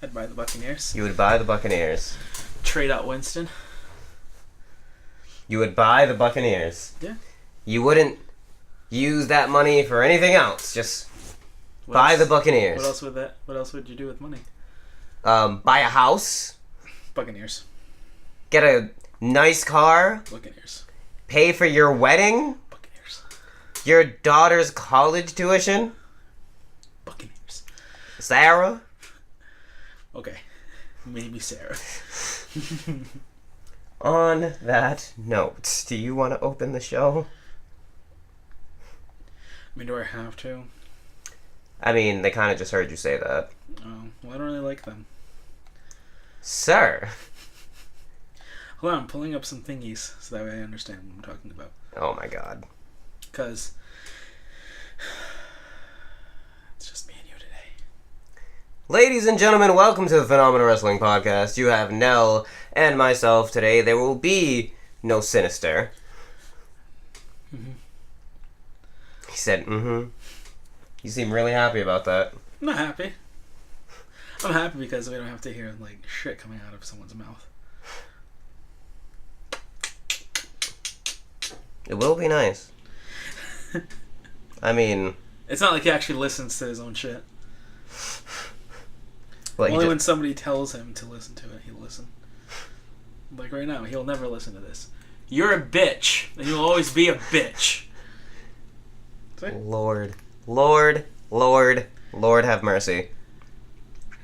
I'd buy the Buccaneers. You would buy the Buccaneers. Trade out Winston. You would buy the Buccaneers. Yeah. You wouldn't use that money for anything else. Just buy the Buccaneers. What else would you do with money? Buy a house. Buccaneers. Get a nice car. Buccaneers. Pay for your wedding. Buccaneers. Your daughter's college tuition. Buccaneers. Sarah. Okay. Maybe Sarah. On that note, do you want to open the show? I mean, do I have to? I mean, they kind of just heard you say that. Oh, well, I don't really like them. Sir. Hold on, I'm pulling up some thingies so that way I understand what I'm talking about. Oh my god. Because it's just me and you today. Ladies and gentlemen, welcome to the Phenomenal Wrestling Podcast. You have Nell and myself today. There will be no Sinister. Mm-hmm. He said, mm-hmm. You seem really happy about that. I'm not happy. I'm happy because we don't have to hear, like, shit coming out of someone's mouth. It will be nice. I mean... It's not like he actually listens to his own shit. Like Only when somebody tells him to listen to it, he'll listen. Like right now, he'll never listen to this. You're a bitch, and you'll always be a bitch. See? Lord have mercy.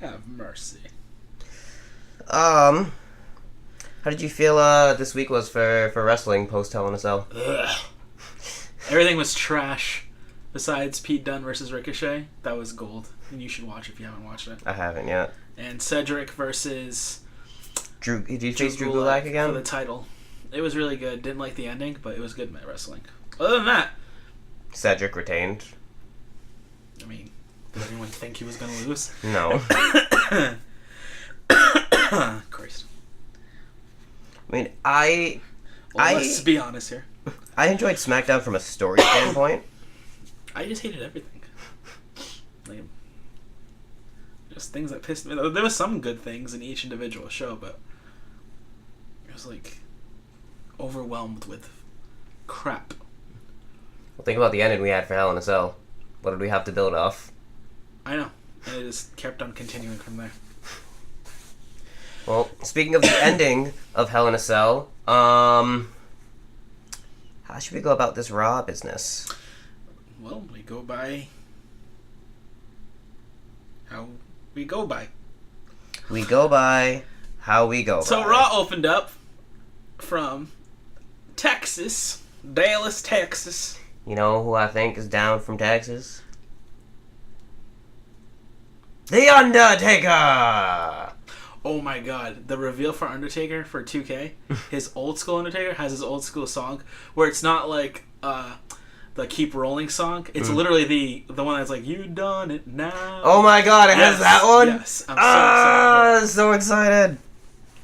Have mercy. How did you feel this week was for wrestling post Hell in a Cell? Ugh. Everything was trash. Besides Pete Dunne versus Ricochet, that was gold, and you should watch if you haven't watched it. I haven't yet. And Cedric versus Drew. Did you face Drew Gulak again? for the title. It was really good. Didn't like the ending, but it was good wrestling. Other than that, Cedric retained. I mean, did anyone think he was going to lose? No. Christ. I mean, Let's be honest here. I enjoyed SmackDown from a story standpoint. I just hated everything. Like, just things that pissed me. There was some good things in each individual show, but it was like overwhelmed with crap. Well, think about the ending we had for Hell in a Cell. What did we have to build off? I know, and it just kept on continuing from there. Well, speaking of the ending of Hell in a Cell, how should we go about this Raw business? Well, we go by how we go by. We go by how we go So by. Raw opened up from Texas, Dallas, Texas. You know who I think is down from Texas? The Undertaker! Oh my god, the reveal for Undertaker for 2K, his old school Undertaker has his old school song where it's not like the Keep Rolling song. It's literally the one that's like, you done it now. Oh my god, it has that one? Yes, I'm so excited.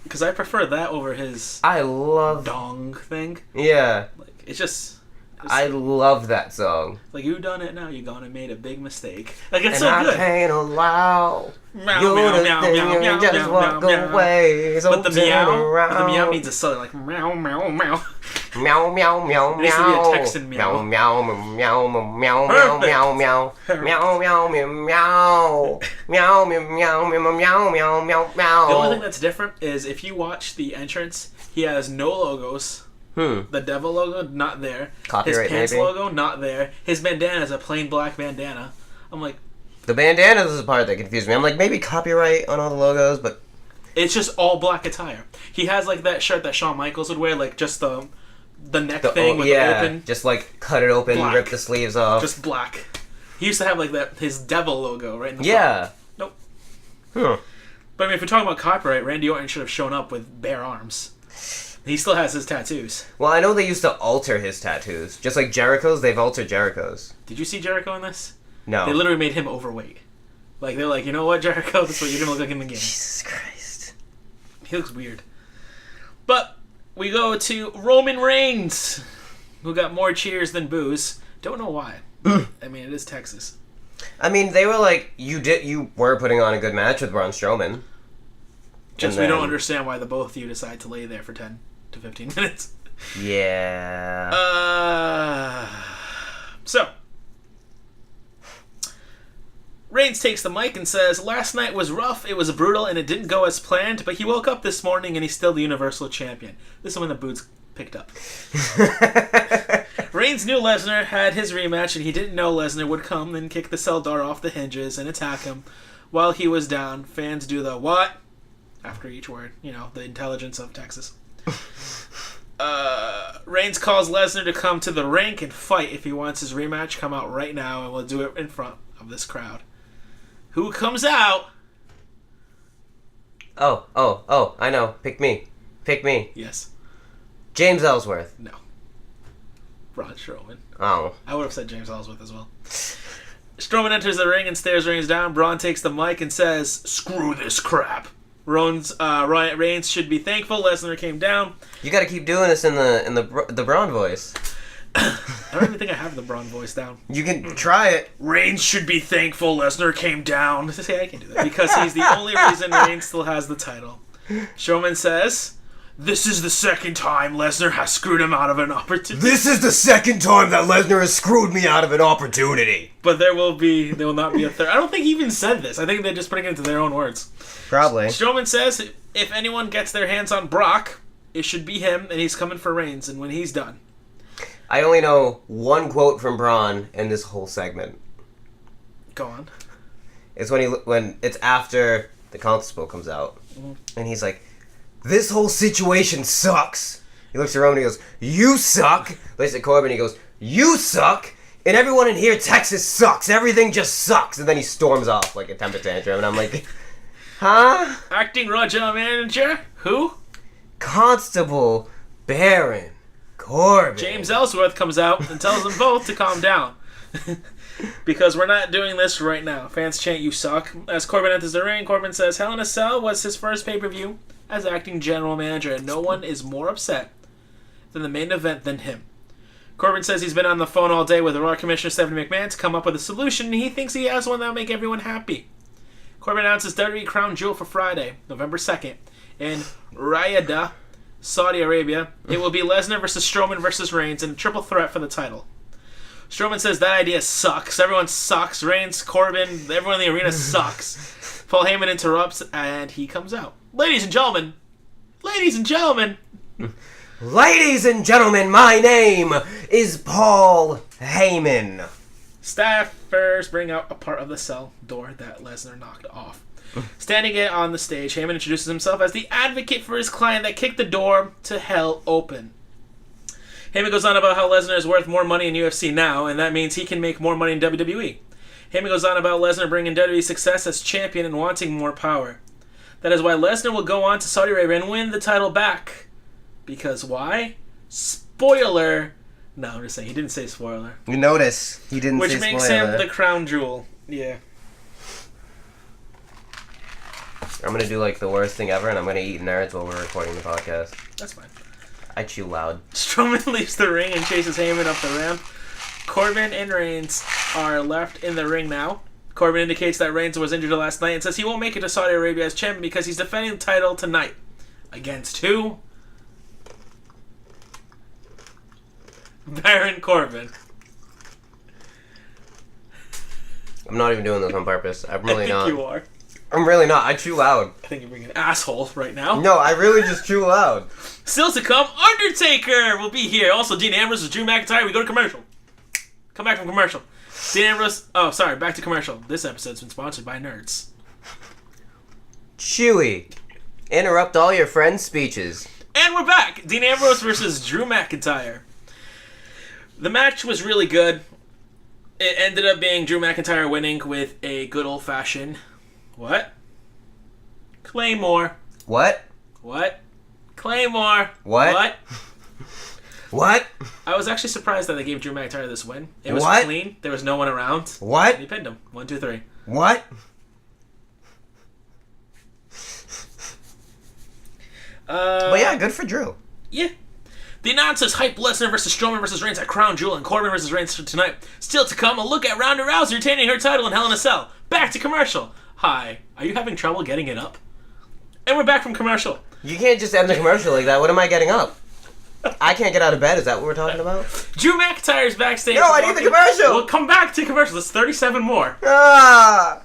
Because I prefer that over his I love... dong thing. Yeah. Like, it's just... I love that song. Like, you done it now, you gone and made a big mistake. Like, it's and so I good. can't allow Meow, you meow, to meow, think meow, meow, just meow, walk meow, meow. away. So But the turn meow needs a southern, like, meow, meow, meow. Meow, meow, meow, It needs to be a meow. Texan meow. Meow, meow, meow, meow, meow, Perfect. meow, meow. Perfect. Meow, meow, meow, meow. Meow, meow, meow, meow, meow, meow, meow, meow. The only thing that's different is if you watch the entrance, he has no logos. The devil logo, not there. Copyright, His pants maybe? logo, not there. His bandana is a plain black bandana. I'm like, The bandana is the part that confused me. I'm like, maybe copyright on all the logos, but... it's just all black attire. He has like that shirt that Shawn Michaels would wear, like just the neck thing with the open. Just like cut it open, Black. rip the sleeves off. Just black. He used to have like that his devil logo right in the yeah. front. Nope. Huh. But I mean, if you're talking about copyright, Randy Orton should have shown up with bare arms. He still has his tattoos. Well, I know they used to alter his tattoos. Just like Jericho's, they've altered Jericho's. Did you see Jericho in this? No. They literally made him overweight. Like, they're like, you know what, Jericho? This is what you're going to look like in the game. Jesus Christ. He looks weird. But we go to Roman Reigns, who got more cheers than boos. Don't know why. I mean, it is Texas. I mean, they were like, you were putting on a good match with Braun Strowman. Just we don't understand why the both of you decide to lay there for 10 to 15 minutes. Yeah. So, Reigns takes the mic and says, "Last night was rough, it was brutal, and it didn't go as planned, but he woke up this morning and he's still the Universal Champion." This is when the boots picked up. Reigns knew Lesnar had his rematch, and he didn't know Lesnar would come and kick the cell door off the hinges and attack him while he was down. Fans do the what? After each word. You know, the intelligence of Texas. Reigns calls Lesnar to come to the ring and fight. If he wants his rematch, come out right now, and we'll do it in front of this crowd. Who comes out? Oh, I know. Pick me. Yes. James Ellsworth. No. Braun Strowman. Oh. I would have said James Ellsworth as well. Strowman enters the ring and stares Reigns down. Braun takes the mic and says, "Screw this crap." Reigns should be thankful Lesnar came down. You gotta keep doing this in the Braun voice. I don't even think I have the Braun voice down. You can try it. Reigns should be thankful Lesnar came down. See, I can do that. Because he's the only reason Reigns still has the title. Strowman says, "This is the second time Lesnar has screwed him out of an opportunity." This is the second time that Lesnar has screwed me out of an opportunity. But there will not be a third. I don't think he even said this. I think they're just putting it into their own words. Probably. Strowman says if anyone gets their hands on Brock, it should be him, and he's coming for Reigns, and when he's done. I only know one quote from Braun in this whole segment. Go on. It's when it's after the Constable comes out, and he's like, "This whole situation sucks." He looks around and he goes, "You suck." Looks at Corbin and he goes, "You suck." And everyone in here, Texas sucks. Everything just sucks. And then he storms off like a temper tantrum, and I'm like, huh? Acting Raw General Manager? Who? Constable Baron Corbin. James Ellsworth comes out and tells them both to calm down. Because we're not doing this right now. Fans chant, "You suck." As Corbin enters the ring, Corbin says Hell in a Cell was his first pay-per-view as acting general manager, and no one is more upset than the main event than him. Corbin says he's been on the phone all day with the Raw Commissioner Stephanie McMahon to come up with a solution, and he thinks he has one that will make everyone happy. Corbin announces WWE Crown Jewel for Friday, November 2nd, in Riyadh, Saudi Arabia. It will be Lesnar versus Strowman versus Reigns in a triple threat for the title. Strowman says that idea sucks. Everyone sucks. Reigns, Corbin, everyone in the arena sucks. Paul Heyman interrupts, and he comes out. Ladies and gentlemen, my name is Paul Heyman. Staffers bring out a part of the cell door that Lesnar knocked off. Standing on the stage, Heyman introduces himself as the advocate for his client that kicked the door to hell open. Heyman goes on about how Lesnar is worth more money in UFC now, and that means he can make more money in WWE. Heyman goes on about Lesnar bringing WWE success as champion and wanting more power. That is why Lesnar will go on to Saudi Arabia and win the title back. Because why? Spoiler. No, I'm just saying. He didn't say spoiler. You notice he didn't say spoiler. Which makes him the crown jewel. Yeah. I'm going to do like the worst thing ever, and I'm going to eat nerds while we're recording the podcast. That's fine. I chew loud. Strowman leaves the ring and chases Heyman up the ramp. Corbin and Reigns are left in the ring now. Corbin indicates that Reigns was injured last night and says he won't make it to Saudi Arabia as champion because he's defending the title tonight. Against who? Baron Corbin. I'm not even doing this on purpose. I'm really not. I think you are. I'm really not. I chew loud. I think you're being an asshole right now. No, I really just chew loud. Still to come, Undertaker will be here. Also, Dean Ambrose with Drew McIntyre. We go to commercial. Come back from commercial. Dean Ambrose... Oh, sorry. Back to commercial. This episode's been sponsored by Nerds. Chewy. Interrupt all your friends' speeches. And we're back. Dean Ambrose versus Drew McIntyre. The match was really good. It ended up being Drew McIntyre winning with a good old-fashioned... What? Claymore. What? Claymore. What? What? I was actually surprised that they gave Drew McIntyre this win. It was clean. There was no one around. What? And he pinned him. 1, 2, 3. What? But yeah, good for Drew. Yeah. The announcers hype Lesnar versus Strowman versus Reigns at Crown Jewel and Corbin versus Reigns tonight. Still to come, a look at Ronda Rousey retaining her title in Hell in a Cell. Back to commercial. Hi, are you having trouble getting it up? And we're back from commercial. You can't just end the commercial like that. What am I getting up? I can't get out of bed. Is that what we're talking about? Drew McIntyre's backstage. No, I need the commercial. We'll come back to commercial. There's 37 more. Ah!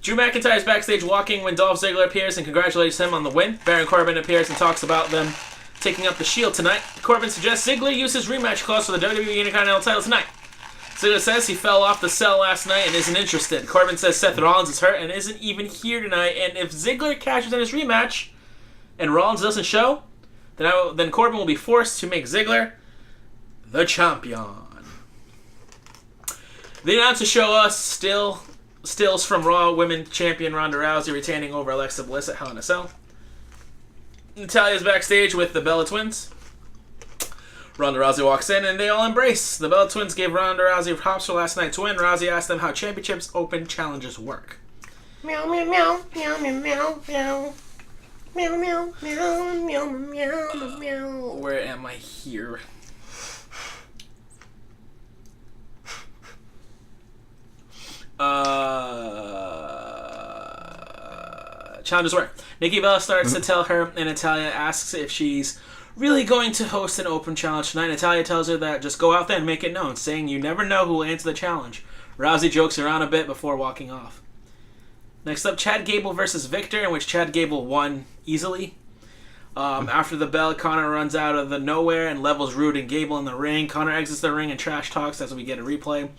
Drew McIntyre's backstage walking when Dolph Ziggler appears and congratulates him on the win. Baron Corbin appears and talks about them taking up the Shield tonight. Corbin suggests Ziggler use his rematch clause for the WWE Intercontinental title tonight. Ziggler says he fell off the cell last night and isn't interested. Corbin says Seth Rollins is hurt and isn't even here tonight, and if Ziggler cashes in his rematch and Rollins doesn't show, then Corbin will be forced to make Ziggler the champion. The announcers show us stills from Raw Women Champion Ronda Rousey retaining over Alexa Bliss at Hell in a Cell. Natalia's backstage with the Bella Twins. Ronda Rousey walks in and they all embrace. The Bella Twins gave Ronda Rousey props for last night's win. Rousey asked them how championships open challenges work. Meow, meow, meow, meow, meow, meow, meow. Meow, meow, meow, meow, meow, meow. Where am I here? Challenges work. Nikki Bella starts to tell her, and Natalya asks if she's really going to host an open challenge tonight. Natalya tells her that just go out there and make it known, saying you never know who will answer the challenge. Rousey jokes around a bit before walking off. Next up, Chad Gable versus Victor, in which Chad Gable won easily. After the bell, Connor runs out of the nowhere and levels Rude and Gable in the ring. Connor exits the ring and trash talks as we get a replay.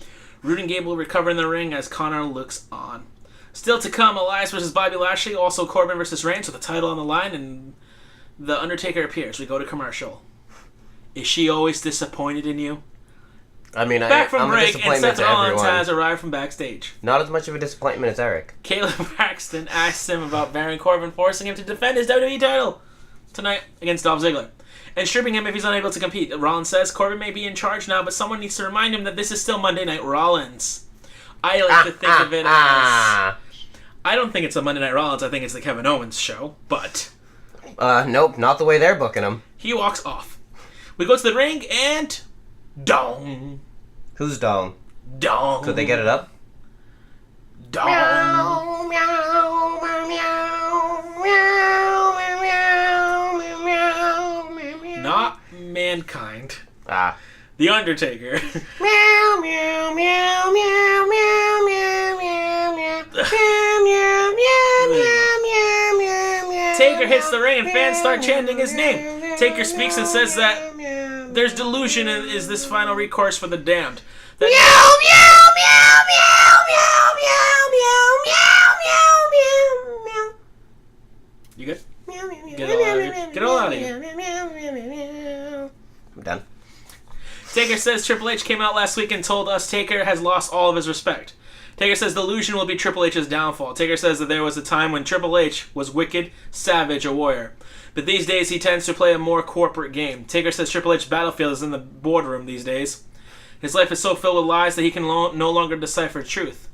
Rude and Gable recover in the ring as Connor looks on. Still to come, Elias versus Bobby Lashley, also Corbin versus Reigns with the title on the line, and The Undertaker appears. We go to commercial. Is she always disappointed in you? I mean, Back from I'm a break, and disappointment Seth to Rollins everyone. has arrived from backstage. Not as much of a disappointment as Eric. Caleb Braxton asks him about Baron Corbin forcing him to defend his WWE title tonight against Dolph Ziggler and stripping him if he's unable to compete. Rollins says Corbin may be in charge now, but someone needs to remind him that this is still Monday Night Rollins. I like to think of it as... I don't think it's a Monday Night Rollins. I think it's the Kevin Owens show, but... Nope, not the way they're booking him. He walks off. We go to the ring, and... Dong. Who's Dong? Dong. Could they get it up? Dong. Meow, meow, meow, meow, meow, meow, meow, meow. Not Mankind. Ah. The Undertaker. Meow, meow, meow, meow, meow, meow, meow, meow, meow, meow, meow, meow, meow. Taker hits the ring and fans start chanting his name. Taker speaks and says that there's delusion and is this final recourse for the damned. That You good? Get it all out of here. Get it all out of here. I'm done. Taker says Triple H came out last week and told us Taker has lost all of his respect. Taker says delusion will be Triple H's downfall. Taker says that there was a time when Triple H was wicked, savage, a warrior. But these days he tends to play a more corporate game. Taker says Triple H's battlefield is in the boardroom these days. His life is so filled with lies that he can no longer decipher truth.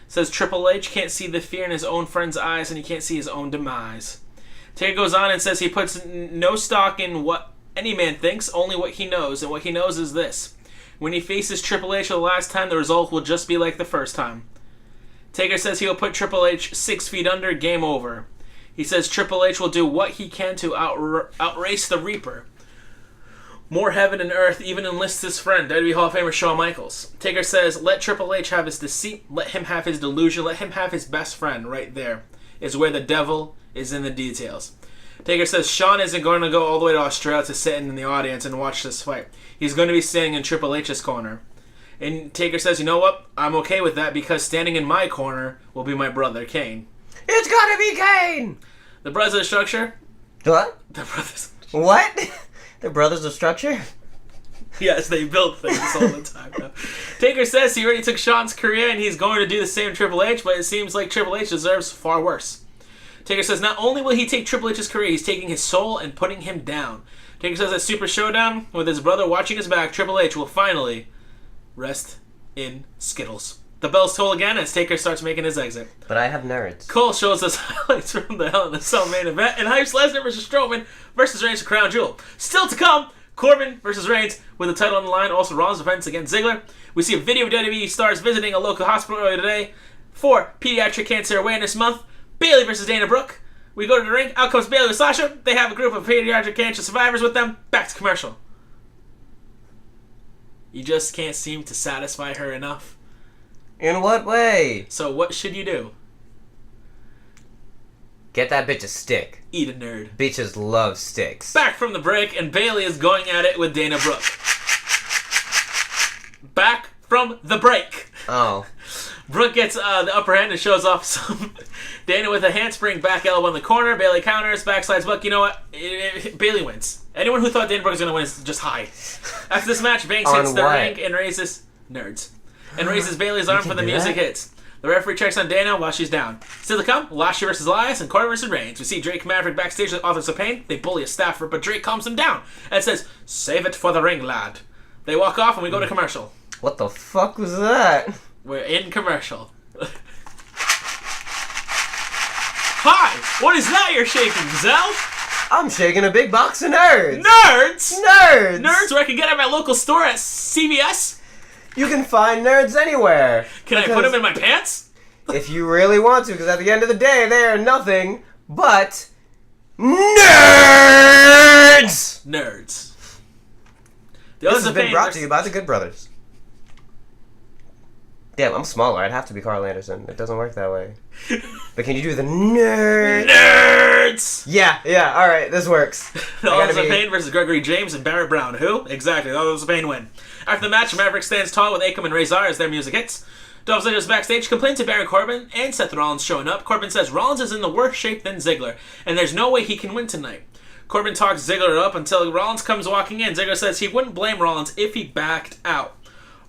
Says Triple H can't see the fear in his own friend's eyes and he can't see his own demise. Taker goes on and says he puts no stock in what any man thinks, only what he knows, and what he knows is this. When he faces Triple H for the last time, the result will just be like the first time. Taker says he will put Triple H 6 feet under, game over. He says Triple H will do what he can to outrace the Reaper. More heaven and earth, even enlists his friend, WWE Hall of Famer Shawn Michaels. Taker says, let Triple H have his deceit, let him have his delusion, let him have his best friend. Right there is where the devil is in the details. Taker says Shawn isn't going to go all the way to Australia to sit in the audience and watch this fight. He's going to be standing in Triple H's corner. And Taker says, you know what? I'm okay with that because standing in my corner will be my brother, Kane. It's gotta be Kane! The Brothers of Structure? What? The Brothers. What? The Brothers of Structure? Yes, they build things all the time now. Taker says he already took Shawn's career and he's going to do the same to Triple H, but it seems like Triple H deserves far worse. Taker says not only will he take Triple H's career, he's taking his soul and putting him down. Taker says at Super Showdown, with his brother watching his back, Triple H will finally rest in Skittles. The bells toll again as Taker starts making his exit. But I have nerds. Cole shows us highlights from the Hell in a Cell main event and hypes Lesnar versus Strowman versus Reigns for Crown Jewel. Still to come, Corbin versus Reigns with the title on the line. Also, Rollins defense against Ziggler. We see a video of WWE stars visiting a local hospital earlier today for Pediatric Cancer Awareness Month. Bayley versus Dana Brooke. We go to the ring. Out comes Bayley with Sasha. They have a group of pediatric cancer survivors with them. Back to commercial. You just can't seem to satisfy her enough. In what way? So what should you do? Get that bitch a stick. Eat a nerd. Bitches love sticks. Back from the break, and Bayley is going at it with Dana Brooke. Back from the break. Oh. Brooke gets the upper hand and shows off some Dana with a handspring back elbow in the corner. Bayley counters, backslides Brooke. You know what? Bayley wins. Anyone who thought Dana Brooke was going to win is just high. After this match, Banks hits the ring and raises... Nerds. And raises Bayley's arm for the music hits. The referee checks on Dana while she's down. Still to come, Lashley versus Elias and Corbin versus Reigns. We see Drake Maverick backstage with Authors of Pain. They bully a staffer, but Drake calms them down and says, "Save it for the ring, lad." They walk off and we go to commercial. What the fuck was that? We're in commercial. Hi! What is that you're shaking, Zel? I'm shaking a big box of nerds. Nerds? Nerds! Nerds where I can get at my local store at CVS? You can find nerds anywhere. Can I put them in my pants? If you really want to, because at the end of the day, they are nothing but nerds! Nerds. This has been brought to you by the Good Brothers. Damn, I'm smaller. I'd have to be Carl Anderson. It doesn't work that way. But can you do the nerds? Nerds! Yeah, alright, this works. Authors of Pain versus Gregory James and Barrett Brown. Who? Exactly, Authors of Pain win. After the match, Maverick stands tall with Akam and Razor as their music hits. Dolph Ziggler's backstage, complains to Baron Corbin and Seth Rollins showing up. Corbin says Rollins is in the worse shape than Ziggler, and there's no way he can win tonight. Corbin talks Ziggler up until Rollins comes walking in. Ziggler says he wouldn't blame Rollins if he backed out.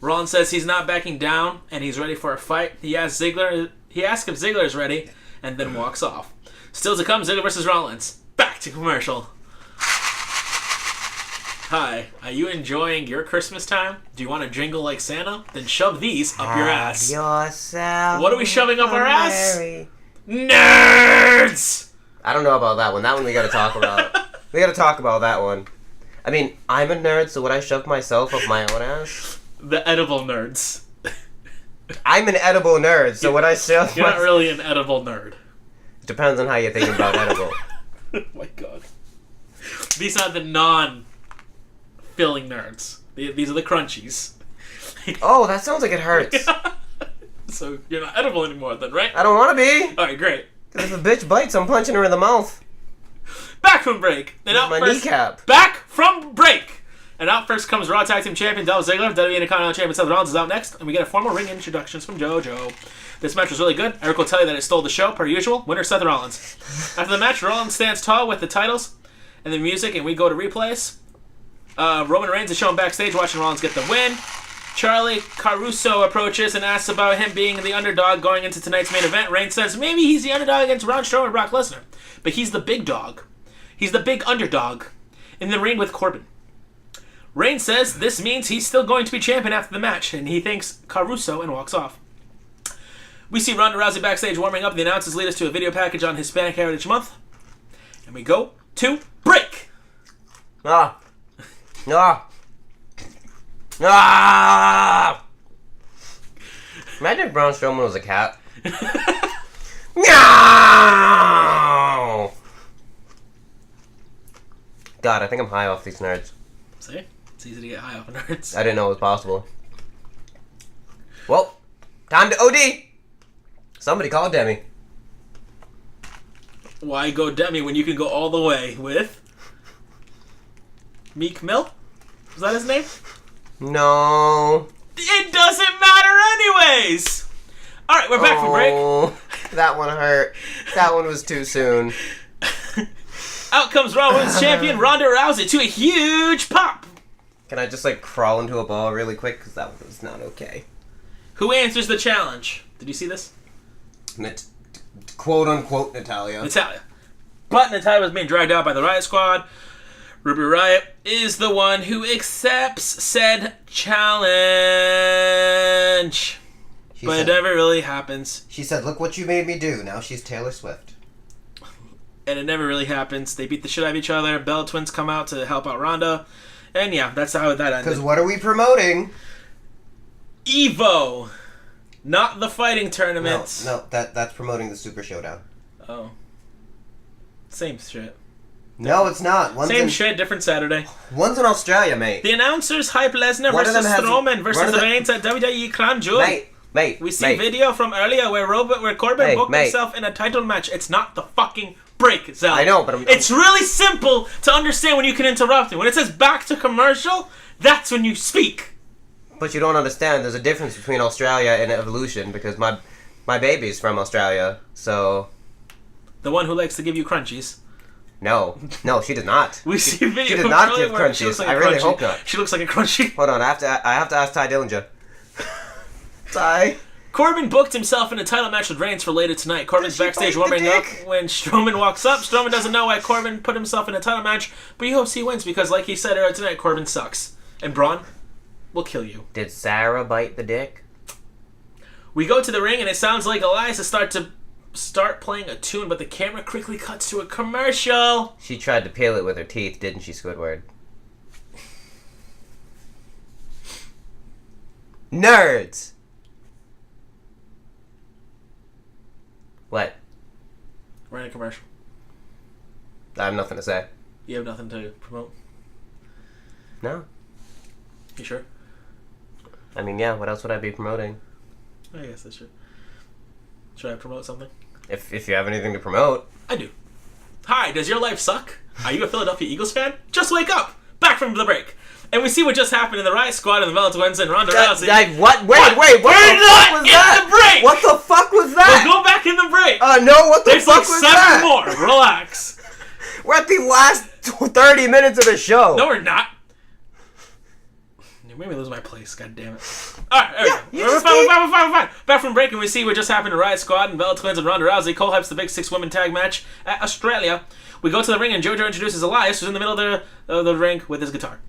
Rollins says he's not backing down and he's ready for a fight. He asks if Ziggler is ready and then walks off. Still to come, Ziggler versus Rollins. Back to commercial. Hi, are you enjoying your Christmas time? Do you want to jingle like Santa? Then shove these up your ass. What are we shoving up our ass? Nerds! I don't know about that one. That one we gotta talk about. We gotta talk about that one. I mean, I'm a nerd, so would I shove myself up my own ass? The edible nerds. I'm an edible nerd, so would I shove You're not really an edible nerd. It depends on how you think about edible. Oh my god. These are the non-filling nerds. These are the crunchies. Oh, that sounds like it hurts. So you're not edible anymore then, right? I don't want to be. Alright, great. Because if a bitch bites, I'm punching her in the mouth. Back from break. And out my first, kneecap. Back from break. And out first comes Raw Tag Team Champion Dolph Ziggler. WWE Intercontinental Champion Seth Rollins is out next. And we get a formal ring introductions from JoJo. This match was really good. Eric will tell you that it stole the show, per usual. Winner Seth Rollins. After the match, Rollins stands tall with the titles and the music, and we go to replays. Roman Reigns is shown backstage watching Rollins get the win. Charlie Caruso approaches and asks about him being the underdog going into tonight's main event. Reigns says maybe he's the underdog against Braun Strowman and Brock Lesnar. But he's the big dog. He's the big underdog in the ring with Corbin. Reigns says this means he's still going to be champion after the match, and he thanks Caruso and walks off. We see Ronda Rousey backstage warming up. The announcers lead us to a video package on Hispanic Heritage Month. And we go to break. Ah. Imagine if Braun Strowman was a cat. Meow! God, I think I'm high off these nerds. See? It's easy to get high off of nerds. I didn't know it was possible. Well, time to OD! Somebody call Demi. Why go Demi when you can go all the way with Meek Mill? Was that his name? No. It doesn't matter anyways! Alright, we're back from break. That one hurt. That one was too soon. Out comes Raw Women's Champion Ronda Rousey to a huge pop. Can I just crawl into a ball really quick? Because that was not okay. Who answers the challenge? Did you see this? Quote unquote Natalia. But Natalia was being dragged out by the Riot Squad. Ruby Riot is the one who accepts said challenge. But it never really happens. She said, "Look what you made me do." Now she's Taylor Swift. And it never really happens. They beat the shit out of each other. Bella Twins come out to help out Ronda. And yeah, that's how that ended. Because what are we promoting? Evo. Not the fighting tournaments. No, that's promoting the Super Showdown. Oh. Same shit. No, it's not. Same shit, different Saturday. One's in Australia, mate. The announcers hype Lesnar versus Strowman versus Reigns at WWE Crown Jewel. Mate, we see video from earlier where Corbin booked himself in a title match. It's not the fucking break, Zel. I know, but it's really simple to understand when you can interrupt me. When it says back to commercial, that's when you speak. But you don't understand. There's a difference between Australia and Evolution because my baby's from Australia, so... The one who likes to give you crunchies. No, she does not. We see video. She does not give crunchies. Like I really hope not. She looks like a crunchy. Hold on, I have to ask Ty Dillinger. Ty. Corbin booked himself in a title match with Reigns for later tonight. Corbin's backstage warming up when Strowman walks up. Strowman doesn't know why Corbin put himself in a title match, but he hopes he wins because, like he said earlier tonight, Corbin sucks. And Braun will kill you. Did Sarah bite the dick? We go to the ring and it sounds like Elias is start playing a tune, but the camera quickly cuts to a commercial. She tried to peel it with her teeth, didn't she, Squidward? Nerds! What? We're in a commercial. I have nothing to say. You have nothing to promote? No. You sure? I mean, yeah, what else would I be promoting? I guess that's true. Should I promote something? If you have anything to promote. I do. Hi, does your life suck? Are you a Philadelphia Eagles fan? Just wake up! Back from the break. And we see what just happened in the Riot Squad and the Bella Twins and Ronda Rousey. What? Wait, what the fuck was that? The break! What the fuck was that? We'll go back in the break. No, what the fuck was that? There's like 7 more. Relax. We're at the last 30 minutes of the show. No, we're not. You made me lose my place. God damn it. Alright, we're fine. Back from break and we see what just happened to Riot Squad and Bella Twins and Ronda Rousey. Cole hypes the big 6-woman tag match at Australia. We go to the ring and JoJo introduces Elias, who's in the middle of the ring with his guitar.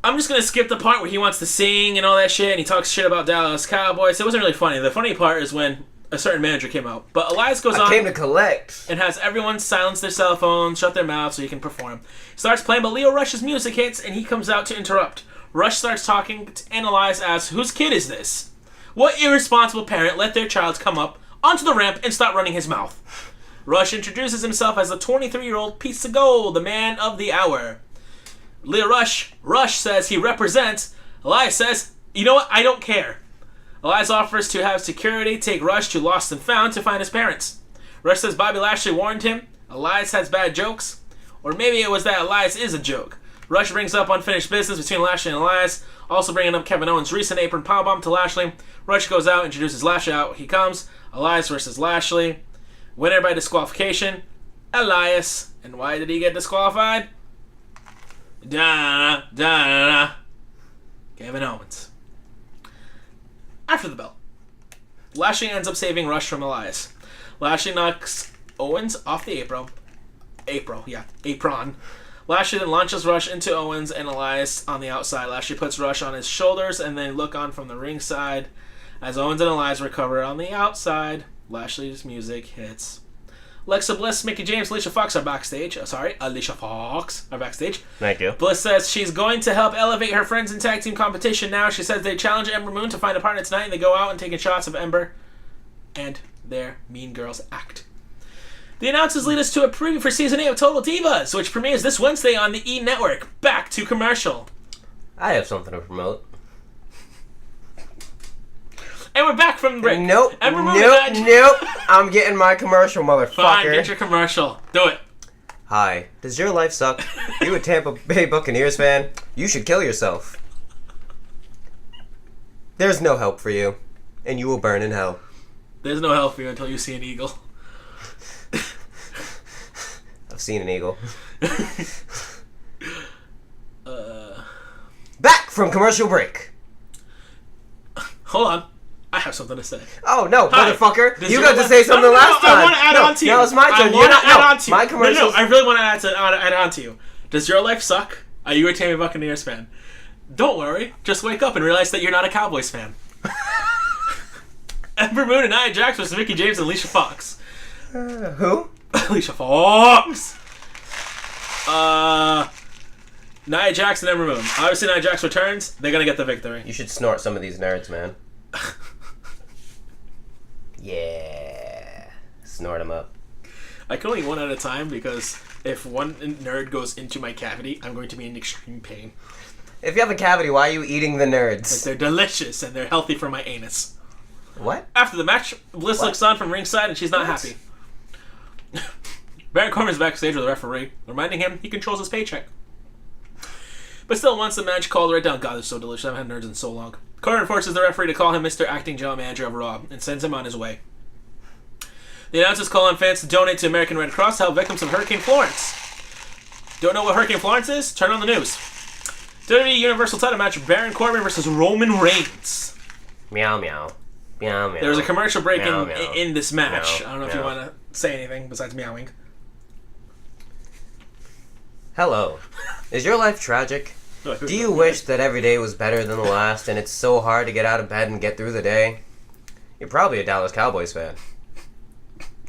I'm just going to skip the part where he wants to sing and all that shit, and he talks shit about Dallas Cowboys. It wasn't really funny. The funny part is when a certain manager came out. But Elias goes on. I came to collect. And has everyone silence their cell phones, shut their mouths so he can perform. Starts playing, but Leo Rush's music hits, and he comes out to interrupt. Rush starts talking, and Elias asks, whose kid is this? What irresponsible parent let their child come up onto the ramp and start running his mouth? Rush introduces himself as the 23-year-old piece of gold, the man of the hour. Leo Rush says he represents. Elias says, you know what, I don't care. Elias offers to have security take Rush to Lost and Found to find his parents. Rush says Bobby Lashley warned him. Elias has bad jokes. Or maybe it was that Elias is a joke. Rush brings up unfinished business between Lashley and Elias, also bringing up Kevin Owens' recent apron powerbomb to Lashley. Rush goes out, introduces Lashley out. He comes. Elias versus Lashley. Winner by disqualification, Elias. And why did he get disqualified? Kevin Owens. After the bell, Lashley ends up saving Rush from Elias. Lashley knocks Owens off the apron. Lashley then launches Rush into Owens and Elias on the outside. Lashley puts Rush on his shoulders and then look on from the ringside. As Owens and Elias recover on the outside, Lashley's music hits. Alexa Bliss, Mickie James, Alicia Fox are backstage. Alicia Fox are backstage. Thank you. Bliss says she's going to help elevate her friends in tag team competition now. She says they challenge Ember Moon to find a partner tonight, and they go out and taking shots of Ember and their Mean Girls act. The announcers lead us to a preview for Season 8 of Total Divas, which premieres this Wednesday on the E! Network. Back to commercial. I have something to promote. And we're back from the break. Nope. I'm getting my commercial, motherfucker. Fine, get your commercial. Do it. Hi. Does your life suck? You a Tampa Bay Buccaneers fan? You should kill yourself. There's no help for you, and you will burn in hell. There's no help for you until you see an eagle. I've seen an eagle. Back from commercial break. Hold on. I have something to say. Oh, no, motherfucker. You got to say something last time. I want to add on to you. No, it's my turn. I want to add on to you. My commercials. No, I really want to add on to you. Does your life suck? Are you a Tampa Buccaneers fan? Don't worry. Just wake up and realize that you're not a Cowboys fan. Ember Moon and Nia Jax versus Mickie James and Alicia Fox. Who? Alicia Fox. Nia Jax and Ember Moon. Obviously, Nia Jax returns. They're gonna get the victory. You should snort some of these nerds, man. Yeah. Snort them up. I can only eat one at a time because if one nerd goes into my cavity, I'm going to be in extreme pain. If you have a cavity, why are you eating the nerds? Like, they're delicious and they're healthy for my anus. What? After the match, Bliss looks on from ringside and she's not happy. Baron Corbin's backstage with the referee, reminding him he controls his paycheck. But still wants the match called right down. God, they're so delicious. I haven't had nerds in so long. Corbin forces the referee to call him Mr. Acting General Manager of Raw and sends him on his way. The announcers call on fans to donate to American Red Cross to help victims of Hurricane Florence. Don't know what Hurricane Florence is? Turn on the news. WWE Universal title match, Baron Corbin versus Roman Reigns. Meow, meow. Meow, meow. There was a commercial break Meow, meow. in this match. Meow, I don't know if meow. you want to say anything besides meowing. Hello. Is your life tragic? Do you wish that every day was better than the last and it's so hard to get out of bed and get through the day? You're probably a Dallas Cowboys fan.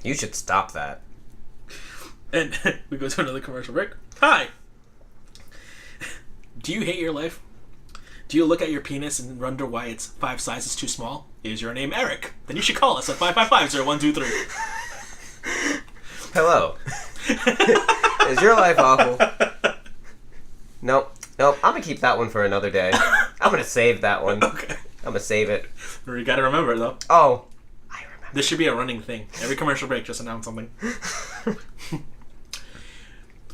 You should stop that. And we go to another commercial break. Hi! Do you hate your life? Do you look at your penis and wonder why it's 5 sizes too small? Is your name Eric? Then you should call us at 555-0123. Hello. Is your life awful? Nope. I'm gonna keep that one for another day. I'm gonna save that one. Okay. I'm gonna save it. You gotta remember, though. Oh. I remember. This should be a running thing. Every commercial break, just announce something.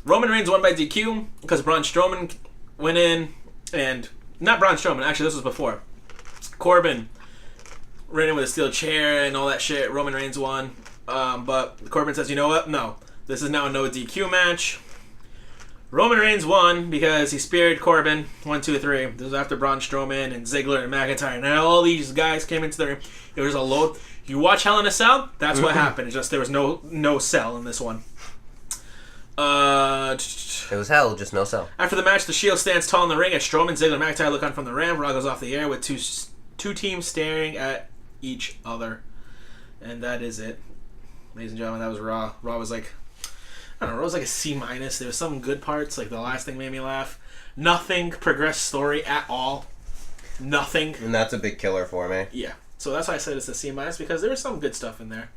Roman Reigns won by DQ because Braun Strowman went in, and not Braun Strowman, actually this was before. Corbin ran in with a steel chair and all that shit. Roman Reigns won, but Corbin says, you know what? No, this is now a no DQ match. Roman Reigns won because he speared Corbin. 1, 2, 3. This was after Braun Strowman and Ziggler and McIntyre, and all these guys came into the ring. It was a load. You watch Hell in a Cell, that's what happened. It's just there was no cell in this one. It was hell, just no cell. After the match, the Shield stands tall in the ring as Strowman, Ziggler, and McIntyre look on from the ramp. Raw goes off the air with two teams staring at each other. And that is it. Ladies and gentlemen, that was Raw. Raw was like, I don't know, Raw was like a C-. There was some good parts, like the last thing made me laugh. Nothing progressed story at all. Nothing. And that's a big killer for me. Yeah. So that's why I said it's a C- because there was some good stuff in there.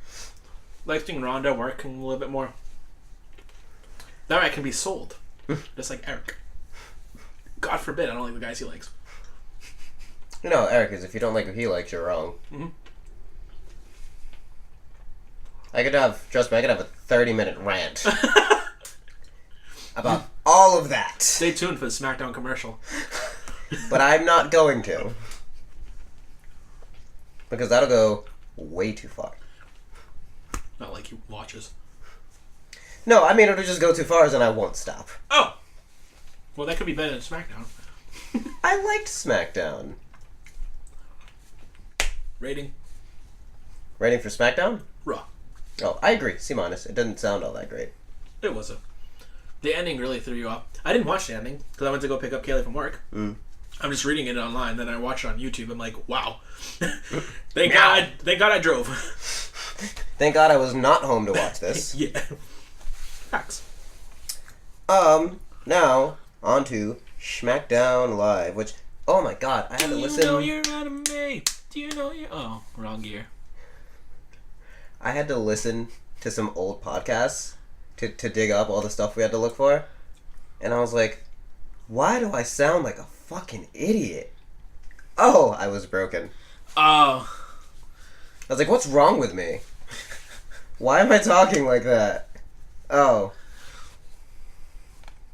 Like seeing Ronda working a little bit more. That guy can be sold. Just like Eric. God forbid I don't like the guys he likes. You know, Eric, is if you don't like what he likes, you're wrong. Mm-hmm. Trust me, I could have a 30-minute rant about all of that. Stay tuned for the SmackDown commercial. But I'm not going to. Because that'll go way too far. Not like he watches. No, I mean, it'll just go too far and I won't stop. Oh! Well, that could be better than SmackDown. I liked SmackDown. Rating? Rating for SmackDown? Raw. Oh, I agree. C-. It didn't sound all that great. It wasn't. The ending really threw you off. I didn't watch the ending because I went to go pick up Kaylee from work. I'm just reading it online, then I watched it on YouTube. I'm like, wow. Thank God I drove. Thank God I was not home to watch this. Yeah. Facts. Now, on to SmackDown Live, which, oh my God, I had to listen. Do you know you're out of me? Do you know you're... Oh, wrong gear. I had to listen to some old podcasts to dig up all the stuff we had to look for. And I was like, why do I sound like a fucking idiot? Oh, I was broken. Oh. I was like, what's wrong with me? Why am I talking like that? Oh.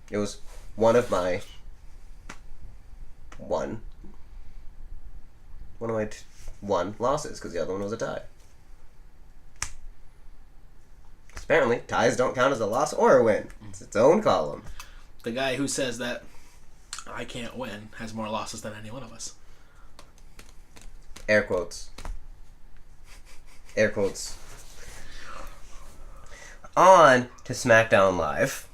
It was one of my losses, because the other one was a tie. Apparently, ties don't count as a loss or a win. It's its own column. The guy who says that I can't win has more losses than any one of us. Air quotes. Air quotes. On to SmackDown Live.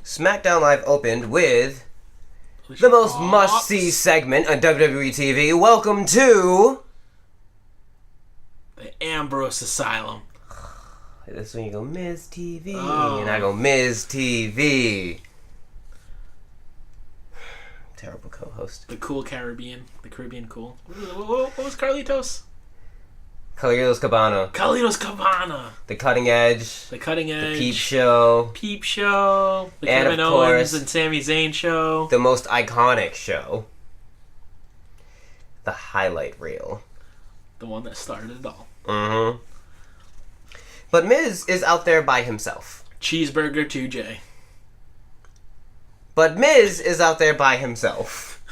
SmackDown Live opened with The most must-see segment on WWE TV. Welcome to... the Ambrose Asylum. This is when you go, Ms. TV. And I go, Ms. TV. Terrible co-host. The cool Caribbean. The Caribbean cool. What was Carlitos? Carlitos Cabana. Carlitos Cabana. The Cutting Edge. The Cutting Edge. The Peep Show. Peep Show. The And Kevin of Owens course, and Sami Zayn show. The most iconic show. The highlight reel. The one that started it all. Mm-hmm. But Miz is out there by himself. Cheeseburger 2J. But Miz is out there by himself.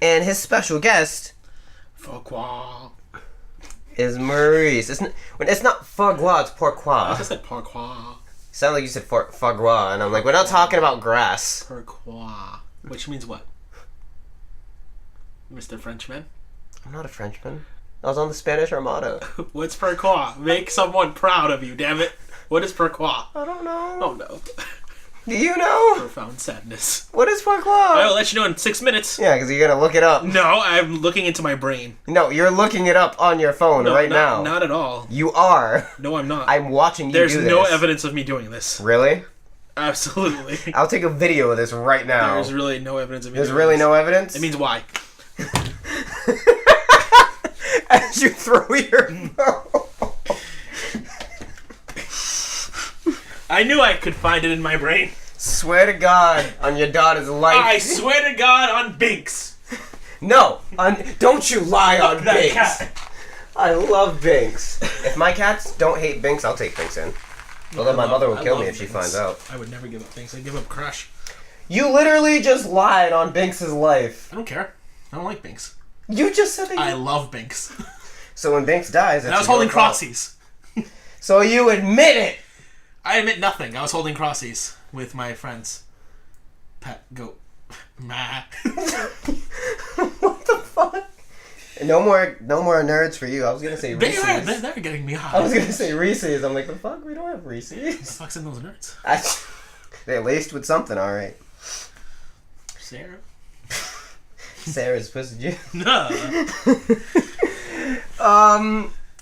And his special guest... Pourquoi? ...is Maurice. It's not foie gras, it's pourquoi. I just said pourquoi. Sound like you said foie gras, and I'm like, we're not talking about grass. Pourquoi. Which means what? Mr. Frenchman? I'm not a Frenchman. I was on the Spanish Armada. What's pourquoi? Make someone proud of you, damn it. What is pourquoi? I don't know. Oh no. Do you know? Profound sadness. What is pourquoi? I will let you know in 6 minutes. Yeah, because you're going to look it up. No, I'm looking into my brain. No, you're looking it up on your phone now. Not at all. You are. No, I'm not. I'm watching you do this. There's no evidence of me doing this. Really? Absolutely. I'll take a video of this right now. There's really no evidence of me There's doing really this. no evidence? It means why? As you throw your phone. I knew I could find it in my brain. Swear to God on your daughter's life. I swear to God on Binks. No, don't you lie on That Binks. cat. I love Binks. If my cats don't hate Binks, I'll take Binks in. Although my mother will kill me if she finds out. I would never give up Binks. I'd give up Crush. You literally just lied on Binks' life. I don't care. I don't like Binks. You just said that I love Binks. So when Binks dies, And I was holding crossies. So you admit it! I admit nothing. I was holding crossies with my friends. Pet, goat, ma. What the fuck? No more nerds for you. I was gonna say Reese's. They're getting me hot. I was gonna say Reese's. I'm like, the fuck? We don't have What the Reese's. fuck's in those nerds? They're laced with something, alright. Sarah? Sarah's pussy juice. No.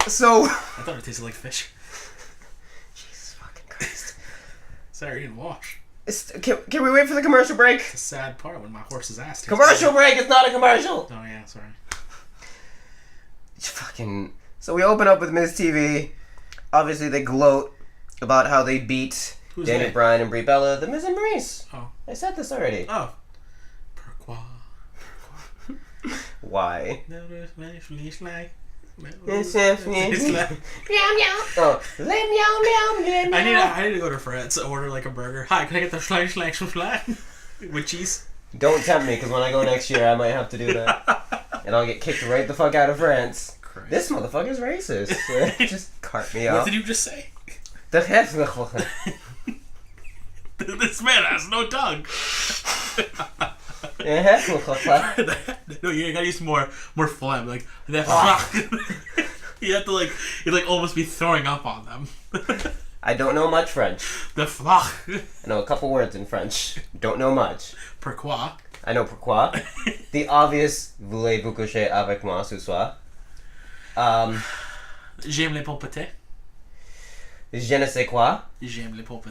So... I thought it tasted like fish. Jesus fucking Christ. Sorry, you didn't wash. Can we wait for the commercial break? It's a sad part when my horse's ass tastes Commercial break! It's not a commercial! Oh yeah, sorry. Fucking... So we open up with Ms. TV. Obviously they gloat about how they beat Who's Daniel they? Bryan and Brie Bella. The Miz and Maurice. Oh. I said this already. Oh. Pourquoi? Why? No, there's my flesh like... It's like... Meow meow. Oh. Meow meow meow. I need to go to France to order like a burger. Hi, can I get the flash with cheese? Don't tempt me, because when I go next year, I might have to do that. And I'll get kicked right the fuck out of France. Christ. This motherfucker's racist. Just cart me What off. did you just say? This This man has no tongue. No, you gotta use more phlegm. Like you have to like almost be throwing up on them. I don't know much French. The flach. I know a couple words in French. Don't know much. Pourquoi? I know pourquoi. The obvious, voulez-vous coucher avec moi ce soir? J'aime les pommes Je ne sais quoi. J'aime les pommes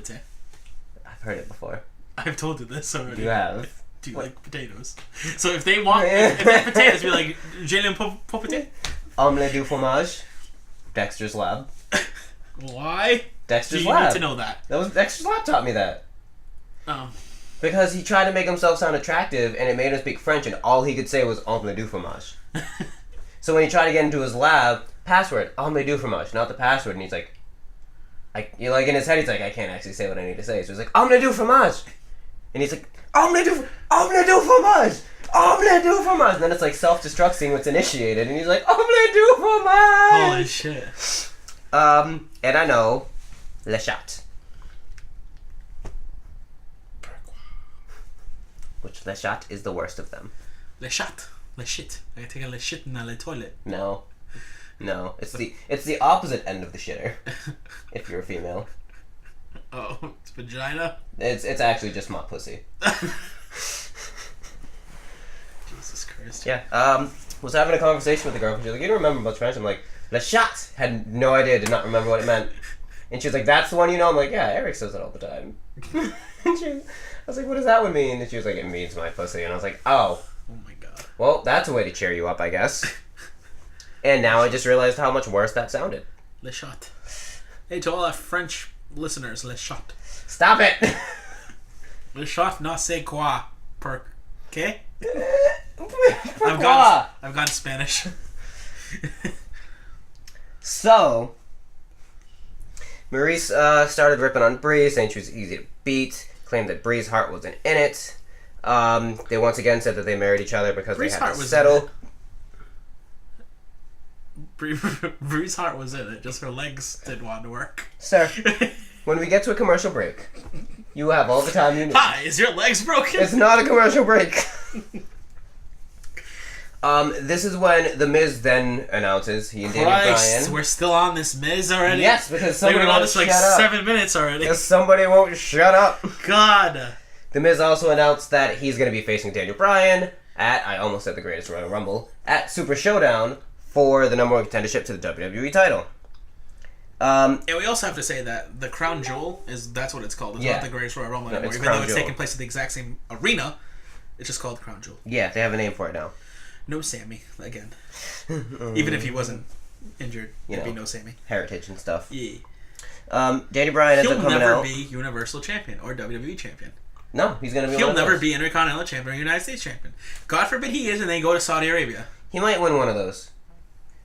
I've heard it before. I've told you this already. You have. Do you like potatoes? So if they want, if they have potatoes, be like, j'aime les pommes Omelette du fromage. Dexter's Lab. Why? Dexter's Do you Lab. need to know that? That was Dexter's Lab taught me that. Oh. Because he tried to make himself sound attractive, and it made him speak French, and all he could say was omelette du fromage. So when he tried to get into his lab, password, omelette du fromage, not the password, and he's like, you know, like in his head, he's like, I can't actually say what I need to say. So he's like, omelette du fromage. And he's like, omelette du fromage! Omelette du fromage! And then it's like self-destruct scene what's initiated, and he's like, omelette du fromage! Holy shit. And I know, le chat. Which le chat is the worst of them. Le chat. Le shit. I take a le shit in the toilet. No. It's the opposite end of the shitter. If you're a female. Oh, it's vagina? It's actually just my pussy. Christ. Yeah. Was having a conversation with the girl. She was like, "You don't remember much French?" I'm like, "Le chat." Had no idea. Did not remember what it meant. And she was like, "That's the one you know." I'm like, "Yeah, Eric says it all the time." I was like, "What does that one mean?" And she was like, "It means my pussy." And I was like, "Oh." Oh my god. Well, that's a way to cheer you up, I guess. And now I just realized how much worse that sounded. Le chat. Hey, to all our French listeners, le chat. Stop it! Le chat, not say quoi. Per. Okay? I've I've gone Spanish. So, Maurice started ripping on Bree, saying she was easy to beat, claimed that Bree's heart wasn't in it. They once again said that they married each other because Bree's they heart had to was settle. Bree's heart was in it, just her legs didn't want to work. Sir, when we get to a commercial break, you have all the time you need. Hi, is your legs broken? It's not a commercial break. This is when The Miz then announces he and Daniel Bryan. We're still on this Miz already? Yes, because somebody We've been on won't this like shut up. 7 minutes already. Because somebody won't shut up. God. The Miz also announced that he's going to be facing Daniel Bryan at, I almost said the Greatest Royal Rumble, at Super Showdown for the number one contendership to the WWE title. And we also have to say that the Crown Jewel that's what it's called. It's not the Greatest Royal Rumble anymore. Even though it's taking place at the exact same arena, it's just called the Crown Jewel. Yeah, they have a name for it now. No Sammy again. Even if he wasn't injured, it'd be no Sammy. Heritage and stuff. Yeah. Daniel Bryan ends up coming out. He'll never be Universal Champion or WWE Champion. No, he's going to be. He'll never be Intercontinental Champion or United States Champion. God forbid he is, and they go to Saudi Arabia. He might win one of those.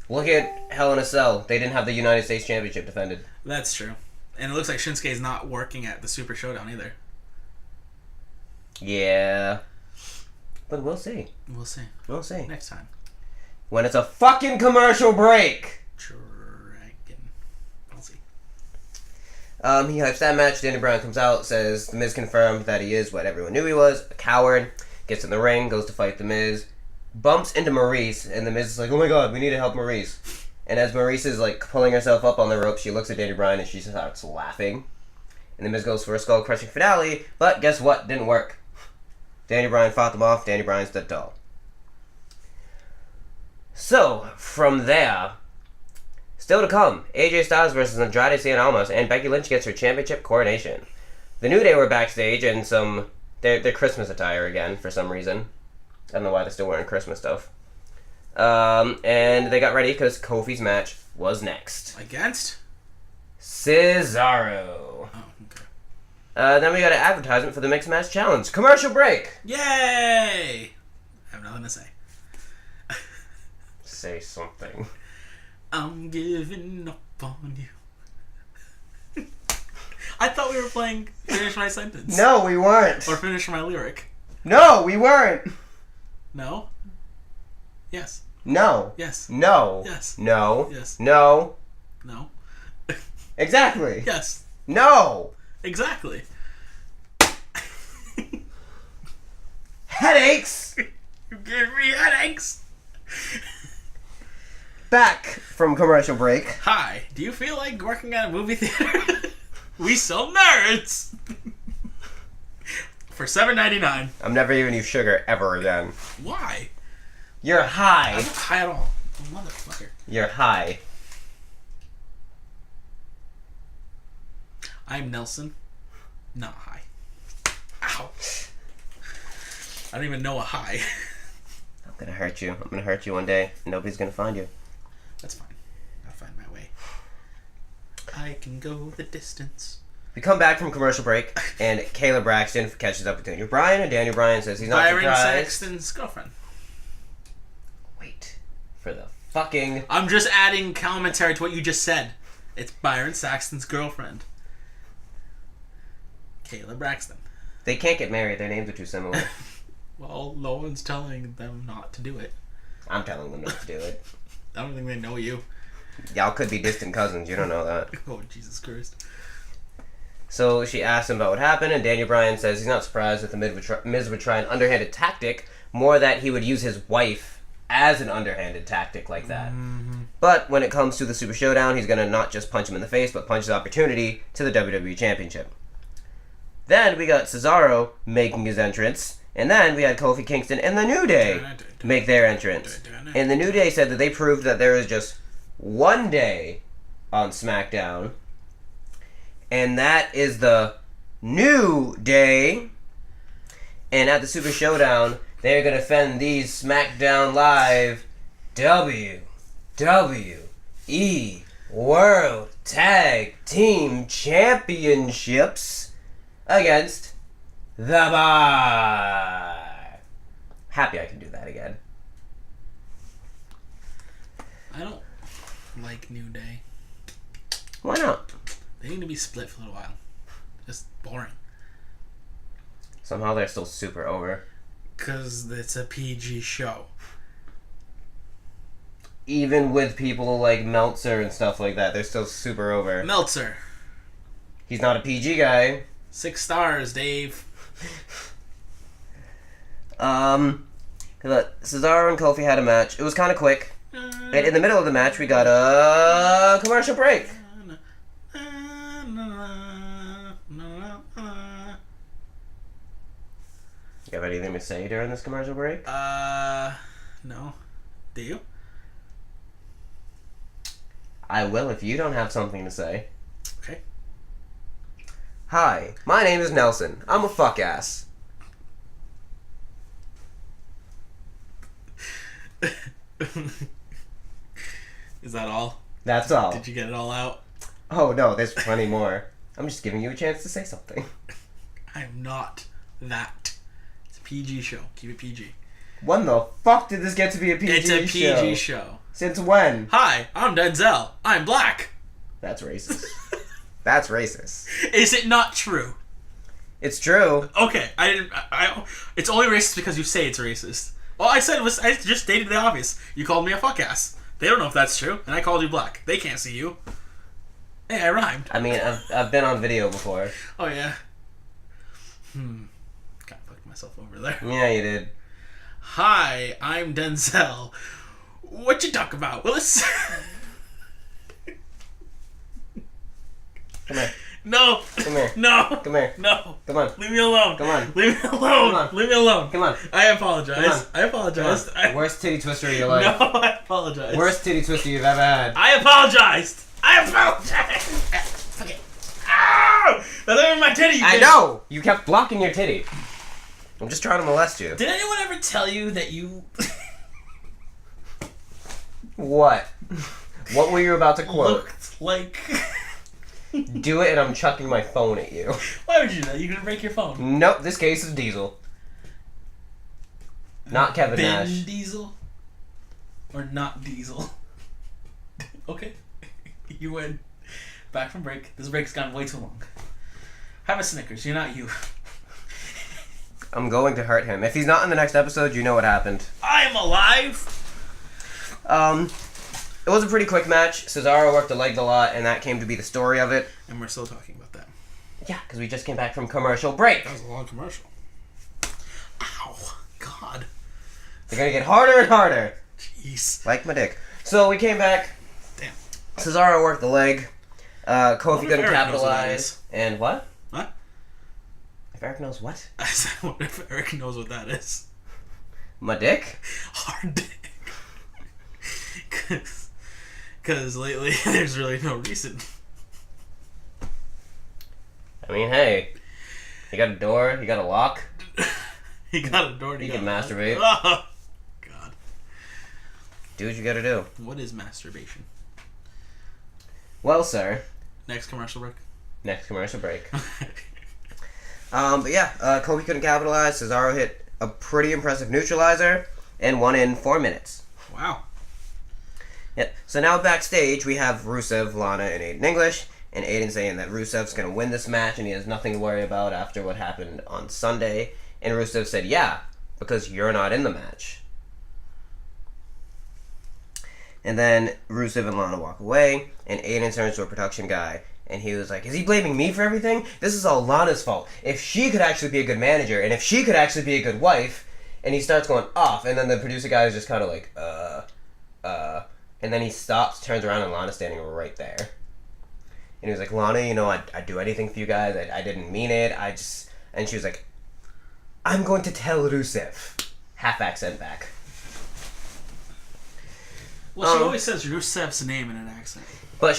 Look at Hell in a Cell. They didn't have the United States Championship defended. That's true. And it looks like Shinsuke's not working at the Super Showdown either. Yeah. But we'll see. We'll see. We'll see. Next time. When it's a fucking commercial break! Dragon. We'll see. He hypes that match. Daniel Bryan comes out, says The Miz confirmed that he is what everyone knew he was, a coward. Gets in the ring, goes to fight The Miz. Bumps into Maurice, and The Miz is like, "Oh my god, we need to help Maurice." And as Maurice is like pulling herself up on the rope, she looks at Daniel Bryan and she starts laughing. And The Miz goes for a skull-crushing finale, but guess what? Didn't work. Daniel Bryan fought them off. Daniel Bryan's dead tall. So, from there, still to come, AJ Styles versus Andrade Cien Almas, and Becky Lynch gets her championship coronation. The New Day were backstage in their Christmas attire again, for some reason. I don't know why they're still wearing Christmas stuff. And they got ready because Kofi's match was next. Against? Cesaro. Oh, okay. Then we got an advertisement for the Mixed Match Challenge. Commercial break! Yay! I have nothing to say. Say something. I'm giving up on you. I thought we were playing Finish My Sentence. No, we weren't. Or Finish My Lyric. No, we weren't. No? Yes. No. Yes. No. Yes. No. Yes. No. No. Exactly. Yes. No. Exactly. Headaches. You give me headaches. Back from commercial break. Hi, do you feel like working at a movie theater? We sell nerds. For $7.99. I'm never giving you sugar ever again. Why? You're high. I'm not high at all. Motherfucker. You're high. I'm Nelson. Not high. Ow. I don't even know a high. I'm gonna hurt you. I'm gonna hurt you one day. Nobody's gonna find you. That's fine. I'll find my way. I can go the distance. We come back from commercial break, and Kayla Braxton catches up with Daniel Bryan, and Daniel Bryan says he's not Byron surprised. Saxton's girlfriend. Wait for the fucking... I'm just adding commentary to what you just said. It's Byron Saxton's girlfriend. Kayla Braxton. They can't get married. Their names are too similar. Well, no one's telling them not to do it. I'm telling them not to do it. I don't think they know you. Y'all could be distant cousins. You don't know that. Oh, Jesus Christ. So she asks him about what happened, and Daniel Bryan says he's not surprised that the Miz would try an underhanded tactic, more that he would use his wife as an underhanded tactic like that. Mm-hmm. But when it comes to the Super Showdown, he's going to not just punch him in the face, but punch his opportunity to the WWE Championship. Then we got Cesaro making his entrance, And then we had Kofi Kingston and the New Day make their entrance. And the New Day said that they proved that there is just one day on SmackDown, and that is the New Day. And at the Super Showdown, they're going to defend these SmackDown Live WWE World Tag Team Championships against The Bar. Happy I can do that again. I don't like New Day. Why not? They need to be split for a little while. Just boring. Somehow they're still super over. Because it's a PG show. Even with people like Meltzer and stuff like that, they're still super over. Meltzer. He's not a PG guy. 6 stars, Dave. Cesaro and Kofi had a match. It was kind of quick. And in the middle of the match, we got a commercial break. You have anything to say during this commercial break? No. Do you? I will if you don't have something to say. Okay. Hi, my name is Nelson. I'm a fuck ass. Is that all? That's all. Did you get it all out? Oh no, there's plenty more. I'm just giving you a chance to say something. I'm not that. It's a PG show. Keep it PG. When the fuck did this get to be a PG show? It's a PG show. Since when? Hi, I'm Nel and Zel. I'm black. That's racist. That's racist. Is it not true? It's true. Okay, it's only racist because you say it's racist. All I said was, I just stated the obvious. You called me a fuck ass. They don't know if that's true, and I called you black. They can't see you. Hey, I rhymed. I mean, I've been on video before. Oh, yeah. Kind of fucked myself over there. Yeah, you did. Hi, I'm Denzel. What you talk about, Willis? Come here. No. Come here. No. Come here. No. Come on. Leave me alone. Come on. Leave me alone. Come on. Leave me alone. Come on. I apologize. Come on. I apologize. Worst titty twister of your life. No, I apologize. Worst titty twister you've ever had. I apologized. I apologize. Okay. Ow! That's even my titty. I know! You kept blocking your titty. I'm just trying to molest you. Did anyone ever tell you that you... What? What were you about to quote? Looked like... Do it and I'm chucking my phone at you. Why would you do that? You're gonna break your phone. Nope, this case is Diesel. Not Kevin Ben Nash. Diesel? Or not Diesel? Okay. You win. Back from break. This break's gone way too long. Have a Snickers. You're not you. I'm going to hurt him. If he's not in the next episode, you know what happened. I am alive! It was a pretty quick match. Cesaro worked the legs a lot, and that came to be the story of it. And we're still talking about that. Yeah, because we just came back from commercial break. That was a long commercial. Ow. God. They're going to get harder and harder. Jeez. Like my dick. So we came back. Damn. Cesaro worked the leg. Kofi couldn't Eric capitalize. And what? What? If Eric knows what? I said, what if Eric knows what that is? My dick? Hard dick. Because lately, there's really no reason. I mean, hey. You got a door, you got a lock. He got a door to You can masturbate. Oh, God. Do what you gotta do. What is masturbation? Well, sir. Next commercial break. Next commercial break. But yeah, Kofi couldn't capitalize. Cesaro hit a pretty impressive neutralizer and won in 4 minutes. Wow. Yeah. So now backstage, we have Rusev, Lana, and Aiden English. And Aiden saying that Rusev's going to win this match and he has nothing to worry about after what happened on Sunday. And Rusev said, yeah, because you're not in the match. And then Rusev and Lana walk away, and Aiden turns to a production guy, and he was like, is he blaming me for everything? This is all Lana's fault. If she could actually be a good manager, and if she could actually be a good wife, and he starts going off, and then the producer guy is just kind of like, and then he stops, turns around, and Lana's standing right there. And he was like, Lana, you know, I'd do anything for you guys. I didn't mean it. And she was like, I'm going to tell Rusev. Half accent back. Well, she always says Rusev's name in an accent. But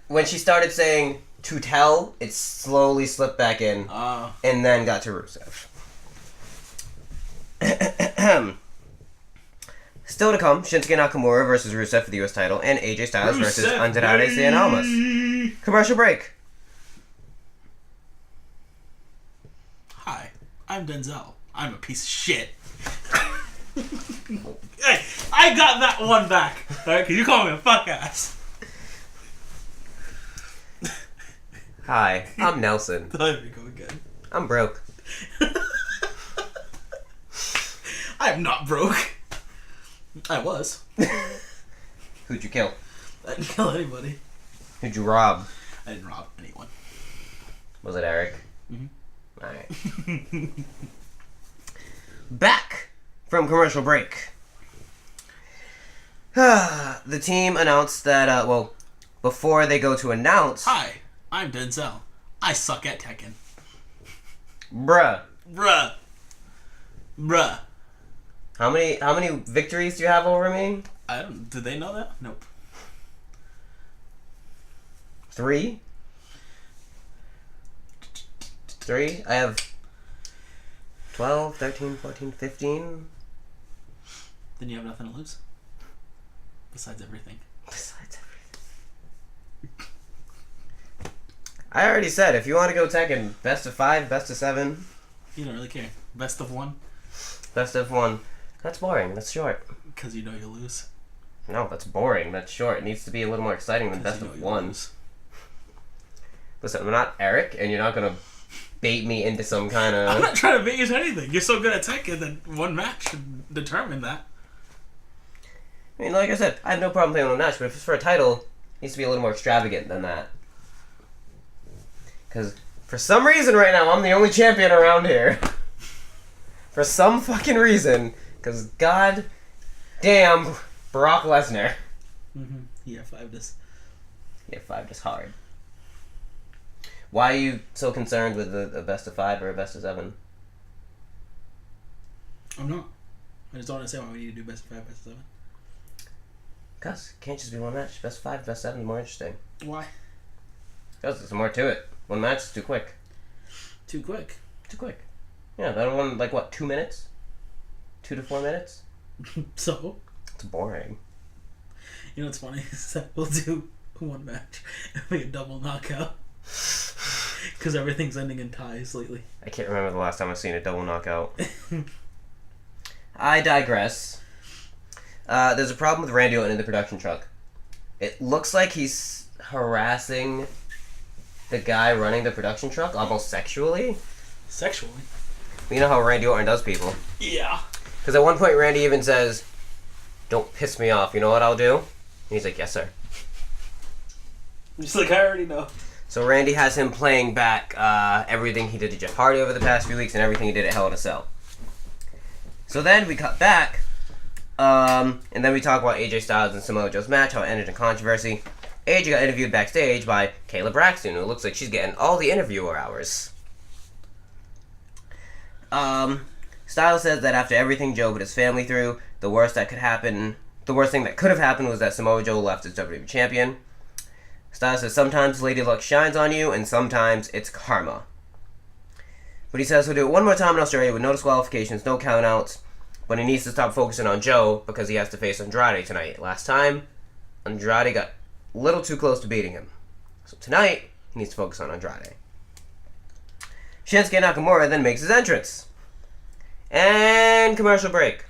when she started saying to tell, it slowly slipped back in. And then got to Rusev. Still to come, Shinsuke Nakamura versus Rusev for the US title, and AJ Styles versus Andrade Cien Almas. Commercial break. Hi, I'm Denzel. I'm a piece of shit. Hey, I got that one back. Alright, because you call me a fuck ass. Hi, I'm Nelson. There we go again. I'm broke. I'm not broke. I was. Who'd you kill? I didn't kill anybody. Who'd you rob? I didn't rob anyone. Was it Eric? Mm-hmm. Alright. Back from commercial break. The team announced that, before they go to announce... Hi, I'm Denzel. I suck at Tekken. Bruh. How many victories do you have over me? Did they know that? Nope. 3? 3? I have 12, 13, 14, 15. Then you have nothing to lose. Besides everything. I already said, if you want to go Tekken, best of 5, best of 7. You don't really care. Best of 1? Best of 1. That's boring. That's short. Because you know you'll lose. No, that's boring. That's short. It needs to be a little more exciting than best of 1. Listen, I'm not Eric, and you're not going to bait me into some kind of... I'm not trying to bait you into anything. You're so good at Tekken that one match should determine that. I mean, like I said, I have no problem playing one match, but if it's for a title, it needs to be a little more extravagant than that. Because for some reason right now, I'm the only champion around here. For some fucking reason. Because god damn Brock Lesnar. Mm-hmm. Yeah, 5 this. Yeah, 5 just hard. Why are you so concerned with a best of 5 or a best of 7? I'm not. I just don't understand why we need to do best of 5, best of 7. Because it can't just be one match. Best of 5, best of 7 is more interesting. Why? Because there's more to it. One match is too quick. Too quick? Too quick. Yeah, that one, 2 minutes? 2 to 4 minutes? So? It's boring. You know what's funny is that we'll do one match and make a double knockout. Because everything's ending in ties lately. I can't remember the last time I've seen a double knockout. I digress. There's a problem with Randy Orton in the production truck. It looks like he's harassing the guy running the production truck almost sexually. Sexually? You know how Randy Orton does people. Yeah. Because at one point Randy even says, "Don't piss me off, you know what I'll do?" And he's like, "Yes, sir." Just like, I already know. So Randy has him playing back everything he did to Jeff Hardy over the past few weeks and everything he did at Hell in a Cell. So then we cut back, and then we talk about AJ Styles and Samoa Joe's match, how it ended in controversy. AJ got interviewed backstage by Kayla Braxton, who looks like she's getting all the interviewer hours. Styles says that after everything Joe put his family through, the worst thing that could have happened was that Samoa Joe left as WWE champion. Styles says sometimes Lady Luck shines on you, and sometimes it's karma. But he says he'll do it one more time in Australia with no disqualifications, no countouts, but he needs to stop focusing on Joe because he has to face Andrade tonight. Last time, Andrade got a little too close to beating him. So tonight, he needs to focus on Andrade. Shinsuke Nakamura then makes his entrance. And commercial break.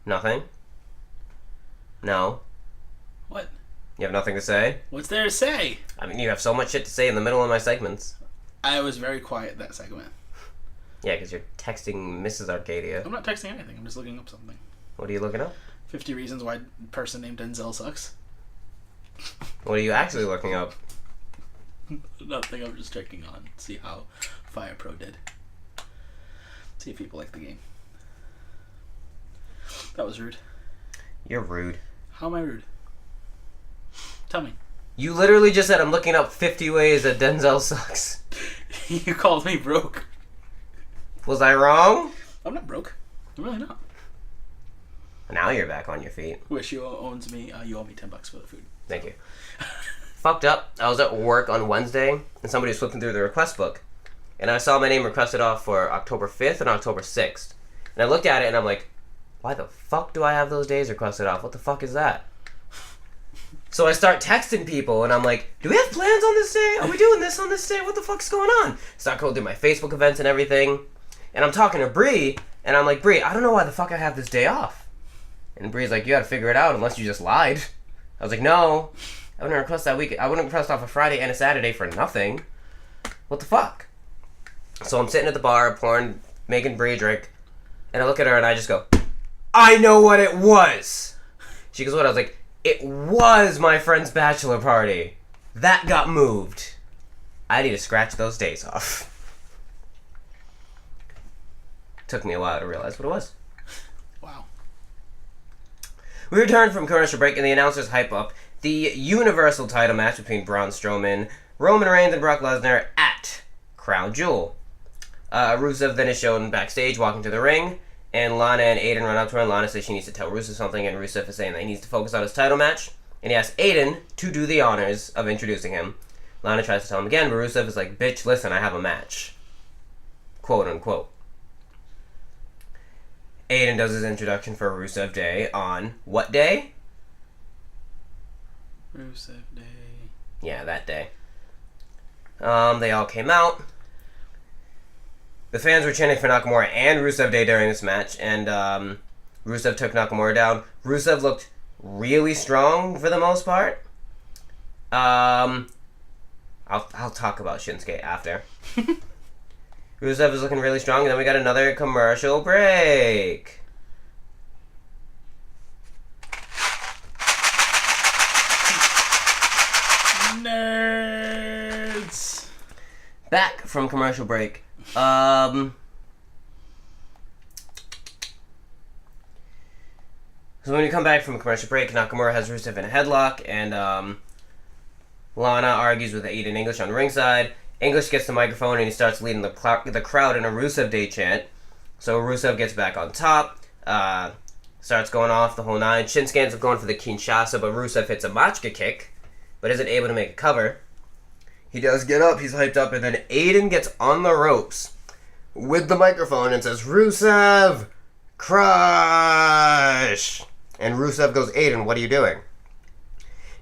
Nothing? No? What? You have nothing to say? What's there to say? I mean, you have so much shit to say in the middle of my segments. I was very quiet that segment. Yeah, because you're texting Mrs. Arcadia. I'm not texting anything. I'm just looking up something. What are you looking up? 50 reasons why a person named Denzel sucks. What are you actually looking up? Nothing. I'm just checking on. See how Fire Pro did. See if people like the game. That was rude. You're rude. How am I rude? Tell me. You literally just said I'm looking up 50 ways that Denzel sucks. You called me broke. Was I wrong? I'm not broke. I'm really not. Now you're back on your feet. Wish you owns me. You owe me $10 for the food. Thank you. Fucked up. I was at work on Wednesday, and somebody was flipping through the request book, and I saw my name requested off for October 5th and October 6th. And I looked at it, and I'm like, why the fuck do I have those days requested off? What the fuck is that? So I start texting people, and I'm like, do we have plans on this day? Are we doing this on this day? What the fuck's going on? Start going through my Facebook events and everything. And I'm talking to Bree, and I'm like, Bree, I don't know why the fuck I have this day off. And Bree's like, you gotta figure it out unless you just lied. I was like, no. I wouldn't request that week. I wouldn't request off a Friday and a Saturday for nothing. What the fuck? So I'm sitting at the bar, making Bree a drink, and I look at her and I just go, I know what it was. She goes, what? I was like, it was my friend's bachelor party. That got moved. I need to scratch those days off. Took me a while to realize what it was. Wow. We returned from commercial break and the announcers hype up the Universal title match between Braun Strowman, Roman Reigns, and Brock Lesnar at Crown Jewel. Rusev then is shown backstage walking to the ring, and Lana and Aiden run up to her, and Lana says she needs to tell Rusev something, and Rusev is saying that he needs to focus on his title match, and he asks Aiden to do the honors of introducing him. Lana tries to tell him again, but Rusev is like, bitch, listen, I have a match. Quote unquote. Aiden does his introduction for Rusev Day on what day? Rusev Day. Yeah, that day. They all came out. The fans were chanting for Nakamura and Rusev Day during this match, and Rusev took Nakamura down. Rusev looked really strong for the most part. I'll talk about Shinsuke after. Rusev is looking really strong, and then we got another commercial break. Nerds. Back from commercial break. So when we come back from a commercial break, Nakamura has Rusev in a headlock, and Lana argues with Aiden English on ringside. English gets the microphone and he starts leading the crowd in a Rusev Day chant. So Rusev gets back on top, starts going off the whole nine. Shinsuke ends up going for the Kinshasa, but Rusev hits a Machka kick, but isn't able to make a cover. He does get up, he's hyped up, and then Aiden gets on the ropes with the microphone and says, Rusev, crush! And Rusev goes, Aiden, what are you doing?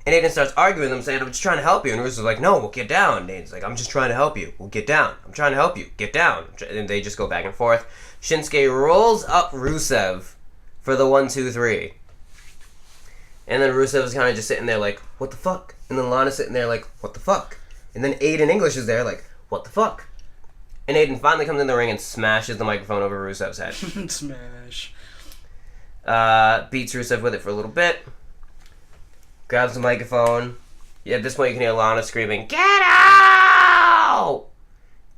And Aiden starts arguing with him, saying, I'm just trying to help you. And Rusev's like, no, we'll get down. And Aiden's like, I'm just trying to help you. We'll get down. I'm trying to help you. Get down. And they just go back and forth. Shinsuke rolls up Rusev for the 1, 2, 3. And then Rusev is kind of just sitting there like, what the fuck? And then Lana's sitting there like, what the fuck? And then Aiden English is there like, what the fuck? And Aiden finally comes in the ring and smashes the microphone over Rusev's head. Smash. Beats Rusev with it for a little bit. Grabs the microphone. Yeah, at this point you can hear Lana screaming, get out!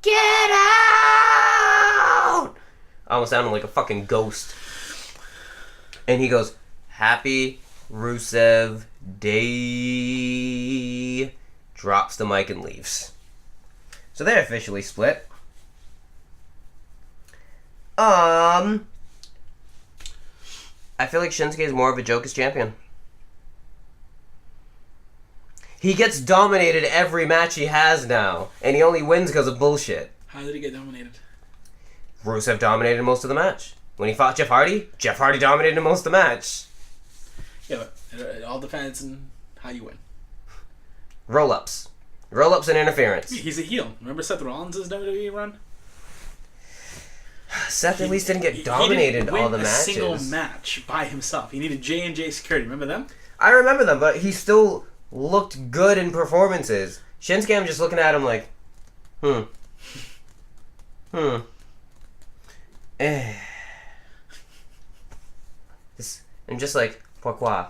Get out! Almost sounding like a fucking ghost. And he goes, Happy Rusev Day. Drops the mic and leaves. So they're officially split. I feel like Shinsuke is more of a joke as champion. He gets dominated every match he has now, and he only wins because of bullshit. How did he get dominated? Rusev dominated most of the match. When he fought Jeff Hardy dominated most of the match. Yeah, but it all depends on how you win. Roll-ups. Roll-ups and interference. He's a heel. Remember Seth Rollins' WWE run? Seth at least didn't get dominated all the matches. He didn't win a single match by himself. He needed J&J Security. Remember them? I remember them, but he still looked good in performances. Shinsuke, I'm just looking at him like, I'm just like, pourquoi?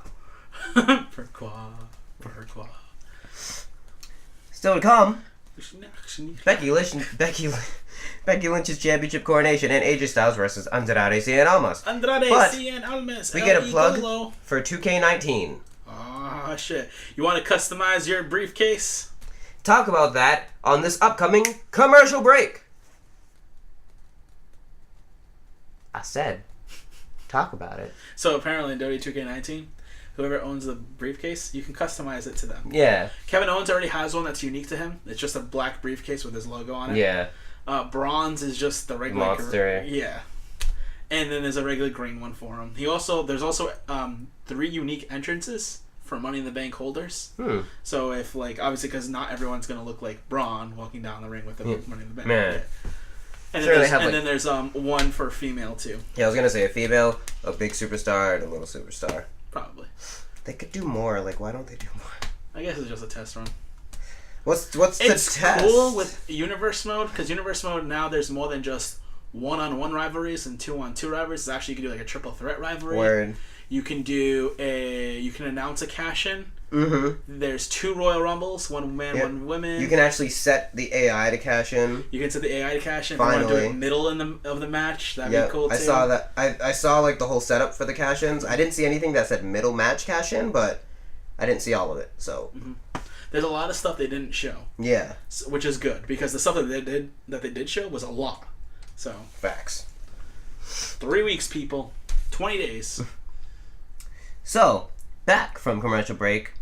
Pourquoi? Still to come, Becky Lynch's championship coronation and AJ Styles versus Andrade Cien Almas. Andrade But Cien Almas. we get a plug for 2K19. Oh shit! You want to customize your briefcase? Talk about that on this upcoming commercial break. I said, talk about it. So apparently in WWE 2K19, whoever owns the briefcase, you can customize it to them. Yeah. Kevin Owens already has one that's unique to him. It's just a black briefcase with his logo on it. Yeah. Bronze is just the regular Monster. Yeah. And then there's a regular green one for him. There's also 3 unique entrances for Money in the Bank holders. So if obviously because not everyone's gonna look like Braun walking down the ring with the Money in the Bank. Man. Yeah. And, Sure, then, there's one for female too. Yeah, I was gonna say a female, a big superstar, and a little superstar. Probably. They could do more. Why don't they do more? I guess it's just a test run. What's the test? It's cool with Universe mode because Universe mode now there's more than just 1-on-1 rivalries and 2-on-2 rivalries. It's actually you can do a triple threat rivalry. Word. You can announce a cash in. Mm-hmm. There's 2 Royal Rumbles, 1 man, 1 women. You can actually set the AI to cash in. You can set the AI to cash in. Finally. If you want to do it middle of the match, that'd be cool too. I saw that. I saw the whole setup for the cash ins. I didn't see anything that said middle match cash in, but I didn't see all of it. So there's a lot of stuff they didn't show. Yeah, which is good because the stuff that they did show was a lot. So facts. 3 weeks, people. 20 days. So back from commercial break.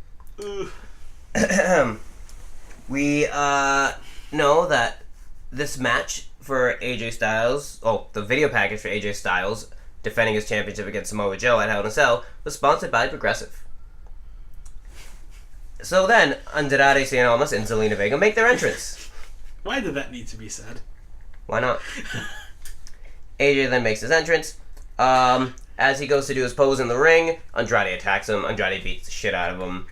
We know that this match for AJ Styles, the video package for AJ Styles defending his championship against Samoa Joe at Hell in a Cell was sponsored by Progressive. So then, Andrade Cien Almas and Zelina Vega make their entrance. Why did that need to be said? Why not? AJ then makes his entrance. As he goes to do his pose in the ring, Andrade attacks him. Andrade beats the shit out of him.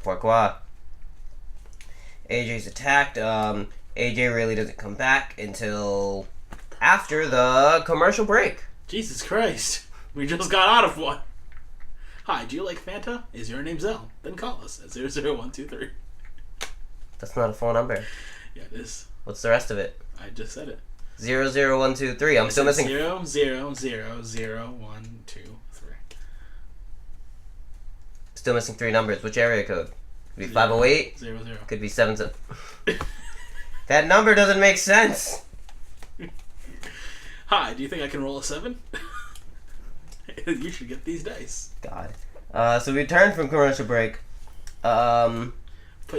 Pourquoi? AJ's attacked. AJ really doesn't come back until after the commercial break. Jesus Christ. We just got out of one. Hi, do you like Fanta? Is your name Zel? Then call us at 00123. That's not a phone number. Yeah, it is. What's the rest of it? I just said it. 00123. I'm still missing 0000123. Still missing 3 numbers. Which area code? Could be 508. 00. Could be 77. That number doesn't make sense. Hi, do you think I can roll a 7? You should get these dice. God. So we returned from commercial break. Put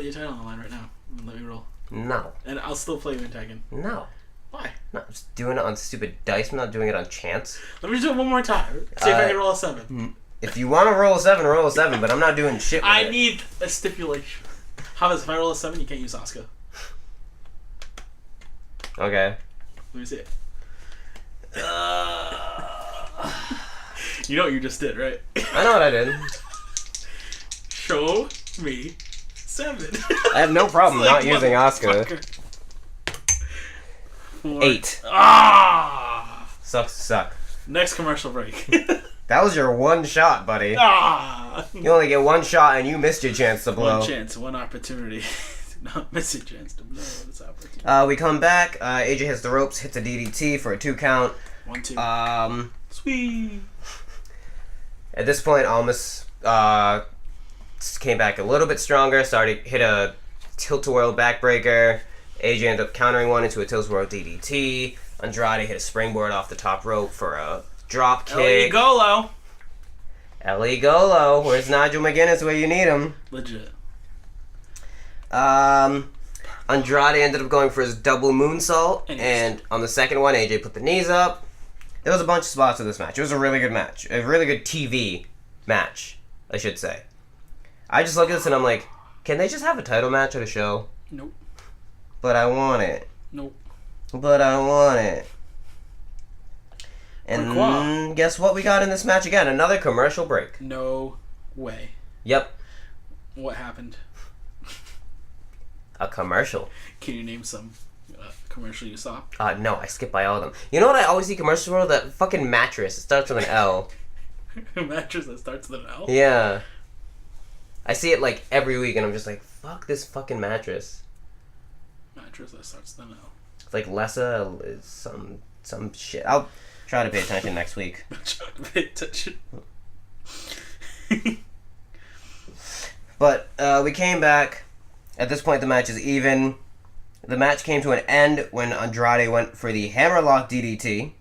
your title on the line right now and let me roll. No. And I'll still play you in Tekken. No. Why? No, I'm just doing it on stupid dice. I'm not doing it on chance. Let me just do it one more time. See if I can roll a 7. If you want to roll a 7, but I'm not doing shit with I need a stipulation. How about if I roll a 7, you can't use Asuka? Okay. Let me see it. You know what you just did, right? I know what I did. Show me 7. I have no problem not using Asuka. 4. 8. Ah! Sucks to suck. Next commercial break. That was your one shot, buddy. Ah! You only get one shot and you missed your chance to blow. One chance, one opportunity. Not miss a chance to blow this opportunity. We come back. AJ hits the ropes, hits a DDT for a 2 count. 1, 2. Sweet. At this point, Almas came back a little bit stronger. Hit a tilt-a-whirl backbreaker. AJ ended up countering one into a tilt-a-whirl DDT. Andrade hit a springboard off the top rope for a drop kick. Ellie Golo. Where's Nigel McGuinness where you need him? Legit. Andrade ended up going for his double moonsault, and on the second one, AJ put the knees up. There was a bunch of spots in this match. It was a really good match. A really good TV match, I should say. I just look at this and I'm like, can they just have a title match at a show? Nope. But I want it. Nope. But I want it. And guess what we got in this match again? Another commercial break. No way. Yep. What happened? A commercial. Can you name some commercial you saw? No, I skip by all of them. You know what I always see commercials for? That fucking mattress. It starts with an L. A mattress that starts with an L? Yeah. I see it every week and I'm just like, fuck this fucking mattress. Mattress that starts with an L. It's like Lessa is some shit. I'll try to pay attention next week. Try to pay attention. But we came back. At this point, the match is even. The match came to an end when Andrade went for the hammerlock DDT.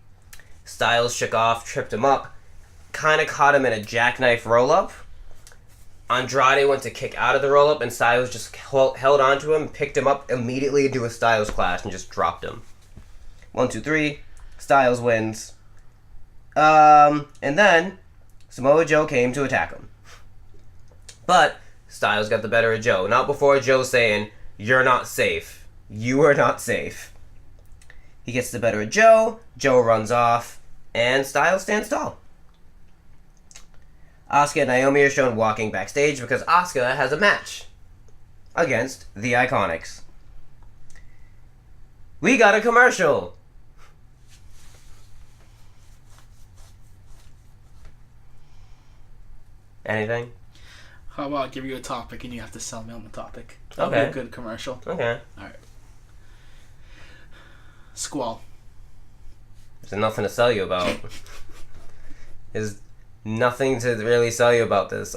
Styles shook off, tripped him up, kind of caught him in a jackknife roll-up. Andrade went to kick out of the roll-up, and Styles just held onto him, picked him up immediately into a Styles clash, and just dropped him. 1, 2, 3. Styles wins. And then Samoa Joe came to attack him. But Styles got the better of Joe. Not before Joe saying, "You're not safe. You are not safe." He gets the better of Joe. Joe runs off. And Styles stands tall. Asuka and Naomi are shown walking backstage because Asuka has a match against the Iconics. We got a commercial. Anything? How about I give you a topic and you have to sell me on the topic? Okay. That'll be a good commercial. Okay. Alright. Squall. There's nothing to sell you about. There's nothing to really sell you about this.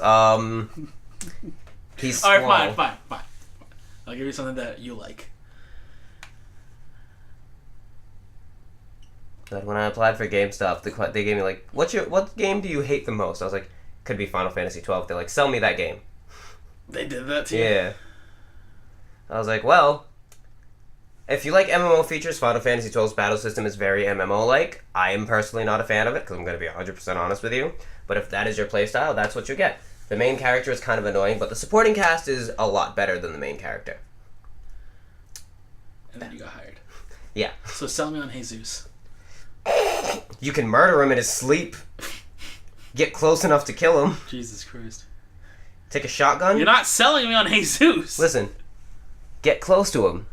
He's Squall. Alright, fine. I'll give you something that you like. But when I applied for GameStop, they gave me like, what game do you hate the most? I was like, could be Final Fantasy 12. They're like, sell me that game. They did that to you? Yeah. I was like, well, if you like MMO features, Final Fantasy 12's battle system is very MMO-like. I am personally not a fan of it, because I'm going to be 100% honest with you. But if that is your playstyle, that's what you get. The main character is kind of annoying, but the supporting cast is a lot better than the main character. And then you got hired. Yeah. So sell me on Jesus. You can murder him in his sleep. Get close enough to kill him. Jesus Christ. Take a shotgun. You're not selling me on Jesus. Listen. Get close to him.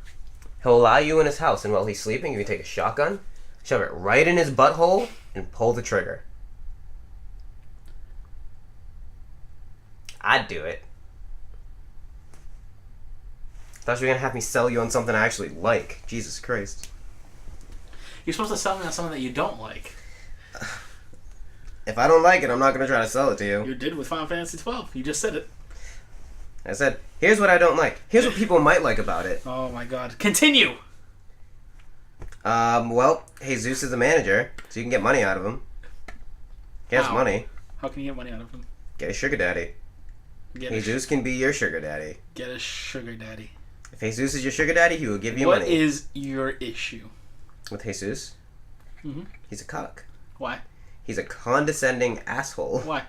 He'll allow you in his house, and while he's sleeping, you can take a shotgun, shove it right in his butthole, and pull the trigger. I'd do it. Thought you were gonna have me sell you on something I actually like. Jesus Christ. You're supposed to sell me on something that you don't like. If I don't like it, I'm not gonna try to sell it to you. You did with Final Fantasy 12. You just said it. I said, here's what I don't like. Here's what people might like about it. Oh my god. Continue! Well, Jesus is the manager, so you can get money out of him. He has money. How can you get money out of him? Get a sugar daddy. Jesus can be your sugar daddy. Get a sugar daddy. If Jesus is your sugar daddy, he will give you money. What is your issue? With Jesus? Mm-hmm. He's a cock. Why? He's a condescending asshole. Why?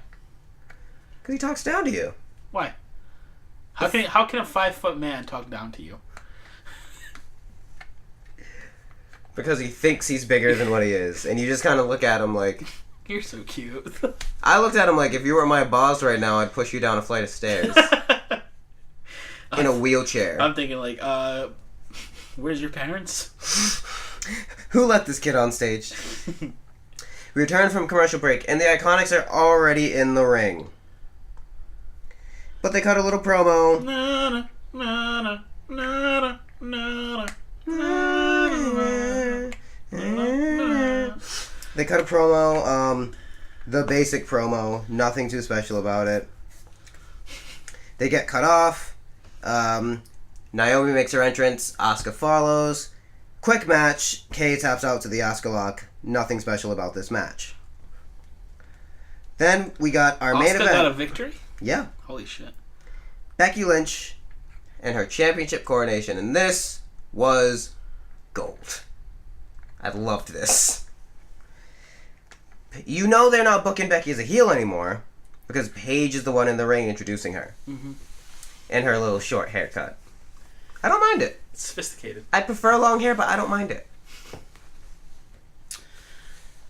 Because he talks down to you. Why? How can a 5-foot man talk down to you? Because he thinks he's bigger than what he is. And you just kind of look at him like... You're so cute. I looked at him like, if you were my boss right now, I'd push you down a flight of stairs. In a wheelchair. I'm thinking like, where's your parents? Who let this kid on stage? We return from commercial break, and the Iconics are already in the ring. But they cut a little promo. Na, na, na, na, na, na. They cut a promo, the basic promo, nothing too special about it. They get cut off. Naomi makes her entrance. Asuka follows. Quick match. Kay taps out to the Asuka lock. Nothing special about this match. Then we got our main event. Asuka got a victory? Yeah. Holy shit. Becky Lynch and her championship coronation. And this was gold. I loved this. You know they're not booking Becky as a heel anymore because Paige is the one in the ring introducing her. Mm-hmm. And her little short haircut. I don't mind it. It's sophisticated. I prefer long hair, but I don't mind it.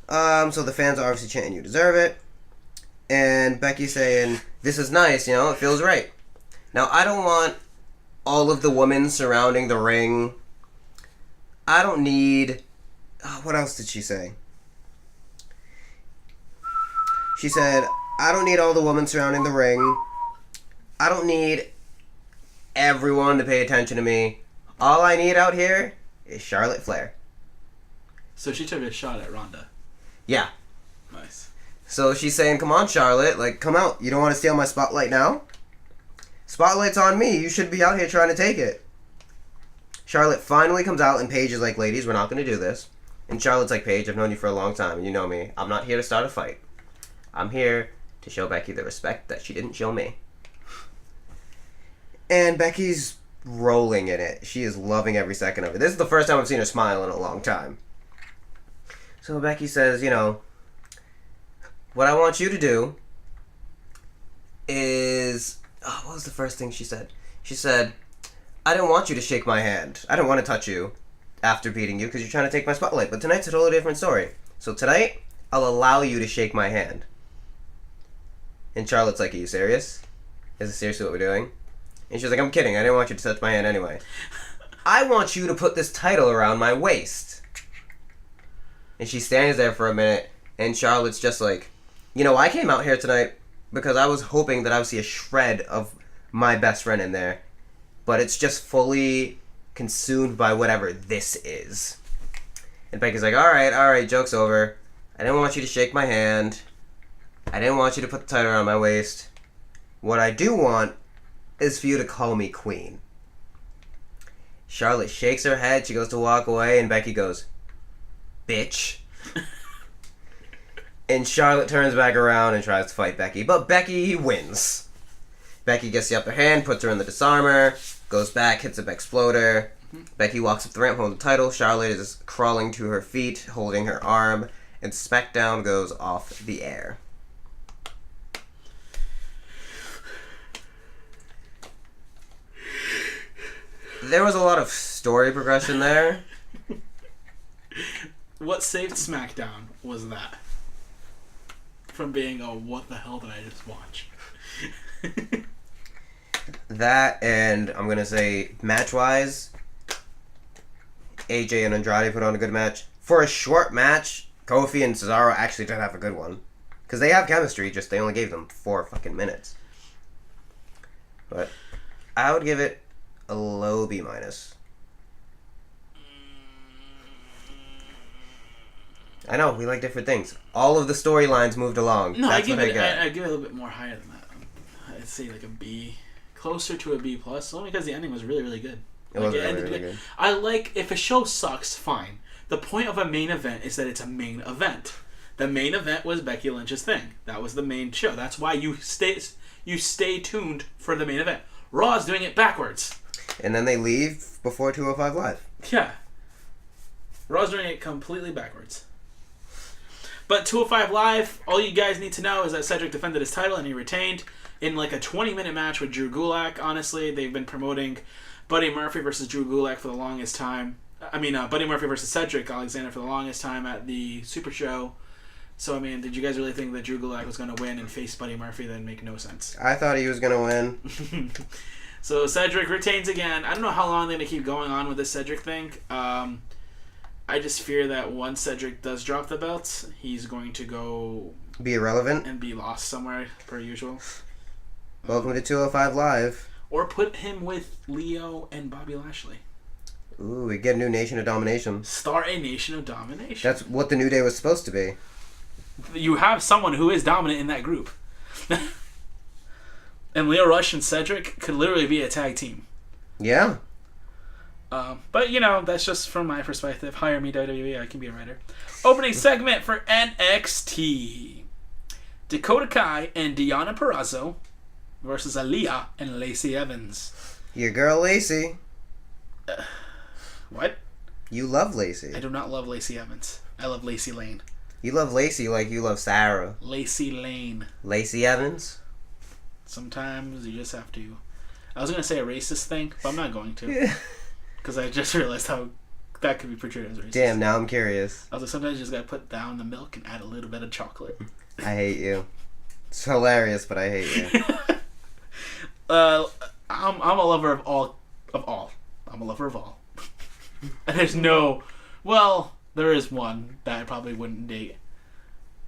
So the fans are obviously chanting, "You deserve it." And Becky saying, "This is nice, it feels right." Now, I don't want all of the women surrounding the ring. I don't need... what else did she say? She said, "I don't need all the women surrounding the ring. I don't need everyone to pay attention to me. All I need out here is Charlotte Flair." So she took a shot at Ronda. Yeah. Nice. So she's saying, come on, Charlotte, like, come out. You don't want to steal my spotlight now? Spotlight's on me. You should be out here trying to take it. Charlotte finally comes out, and Paige is like, ladies, we're not going to do this. And Charlotte's like, Paige, I've known you for a long time, and you know me. I'm not here to start a fight. I'm here to show Becky the respect that she didn't show me. And Becky's rolling in it. She is loving every second of it. This is the first time I've seen her smile in a long time. So Becky says, you know, what I want you to do is... Oh, what was the first thing she said? She said, I didn't want you to shake my hand. I didn't want to touch you after beating you because you're trying to take my spotlight. But tonight's a totally different story. So tonight, I'll allow you to shake my hand. And Charlotte's like, are you serious? Is this seriously what we're doing? And she's like, I'm kidding. I didn't want you to touch my hand anyway. I want you to put this title around my waist. And she stands there for a minute, and Charlotte's just like, you know, I came out here tonight because I was hoping that I would see a shred of my best friend in there. But it's just fully consumed by whatever this is. And Becky's like, all right, joke's over. I didn't want you to shake my hand. I didn't want you to put the title around my waist. What I do want is for you to call me queen. Charlotte shakes her head. She goes to walk away, and Becky goes, bitch. And Charlotte turns back around and tries to fight Becky, but Becky wins. Becky gets the upper hand, puts her in the disarmer, goes back, hits a exploder. Becky walks up the ramp, holding the title. Charlotte is crawling to her feet, holding her arm, and SmackDown goes off the air. There was a lot of story progression there. What saved SmackDown was that. From being a what the hell did I just watch? That, and I'm going to say match-wise, AJ and Andrade put on a good match. For a short match, Kofi and Cesaro actually did have a good one. Because they have chemistry, just they only gave them 4 fucking minutes. But I would give it a low B-. I know, we like different things. All of the storylines moved along. No, That's I'd give what it I a little bit more higher than that. I'd say like a B. Closer to a B+, only because the ending was really, really good. It was really good. I like, if a show sucks, fine. The point of a main event is that it's a main event. The main event was Becky Lynch's thing. That was the main show. That's why you stay tuned for the main event. Raw's doing it backwards. And then they leave before 205 Live. Yeah. Raw's doing it completely backwards. But 205 Live, all you guys need to know is that Cedric defended his title and he retained in like a 20-minute match with Drew Gulak. Honestly, they've been promoting Buddy Murphy versus Drew Gulak for the longest time. Buddy Murphy versus Cedric Alexander for the longest time at the Super Show. So, did you guys really think that Drew Gulak was going to win and face Buddy Murphy? That would make no sense. I thought he was going to win. So, Cedric retains again. I don't know how long they're going to keep going on with this Cedric thing. I just fear that once Cedric does drop the belts, he's going to go... Be irrelevant? And be lost somewhere, per usual. Welcome to 205 Live. Or put him with Leo and Bobby Lashley. Ooh, we get a new Nation of Domination. Start a Nation of Domination. That's what the New Day was supposed to be. You have someone who is dominant in that group. And Leo Rush and Cedric could literally be a tag team. Yeah. But, that's just from my perspective. Hire me, WWE. I can be a writer. Opening segment for NXT. Dakota Kai and Deonna Purrazzo versus Aaliyah and Lacey Evans. Your girl Lacey. What? You love Lacey. I do not love Lacey Evans. I love Lacey Lane. You love Lacey like you love Sarah. Lacey Lane. Lacey Evans? Sometimes you just have to. I was going to say a racist thing, but I'm not going to. Because I just realized how that could be portrayed as racist. Damn, now I'm curious. I was like, sometimes you just got to put down the milk and add a little bit of chocolate. I hate you. It's hilarious, but I hate you. I'm a lover of all. I'm a lover of all. And there's no... Well, there is one that I probably wouldn't date.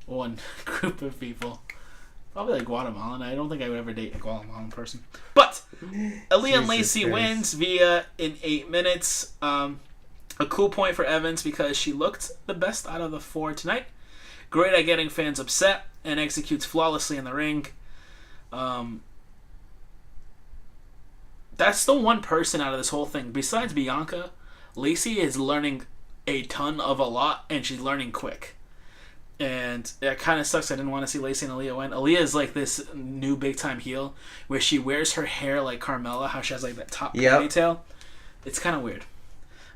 One group of people. Probably like Guatemalan. I don't think I would ever date a Guatemalan person. But Aaliyah and Lacey wins via in 8 minutes. A cool point for Evans because she looked the best out of the 4 tonight. Great at getting fans upset. and executes flawlessly in the ring. That's the one person out of this whole thing. Besides Bianca, Lacey is learning a ton of a lot, and she's learning quick. And it kind of sucks. I didn't want to see Lacey and Aaliyah win. Aaliyah is like this new big-time heel where she wears her hair like Carmella, how she has like that top ponytail. It's kind of weird.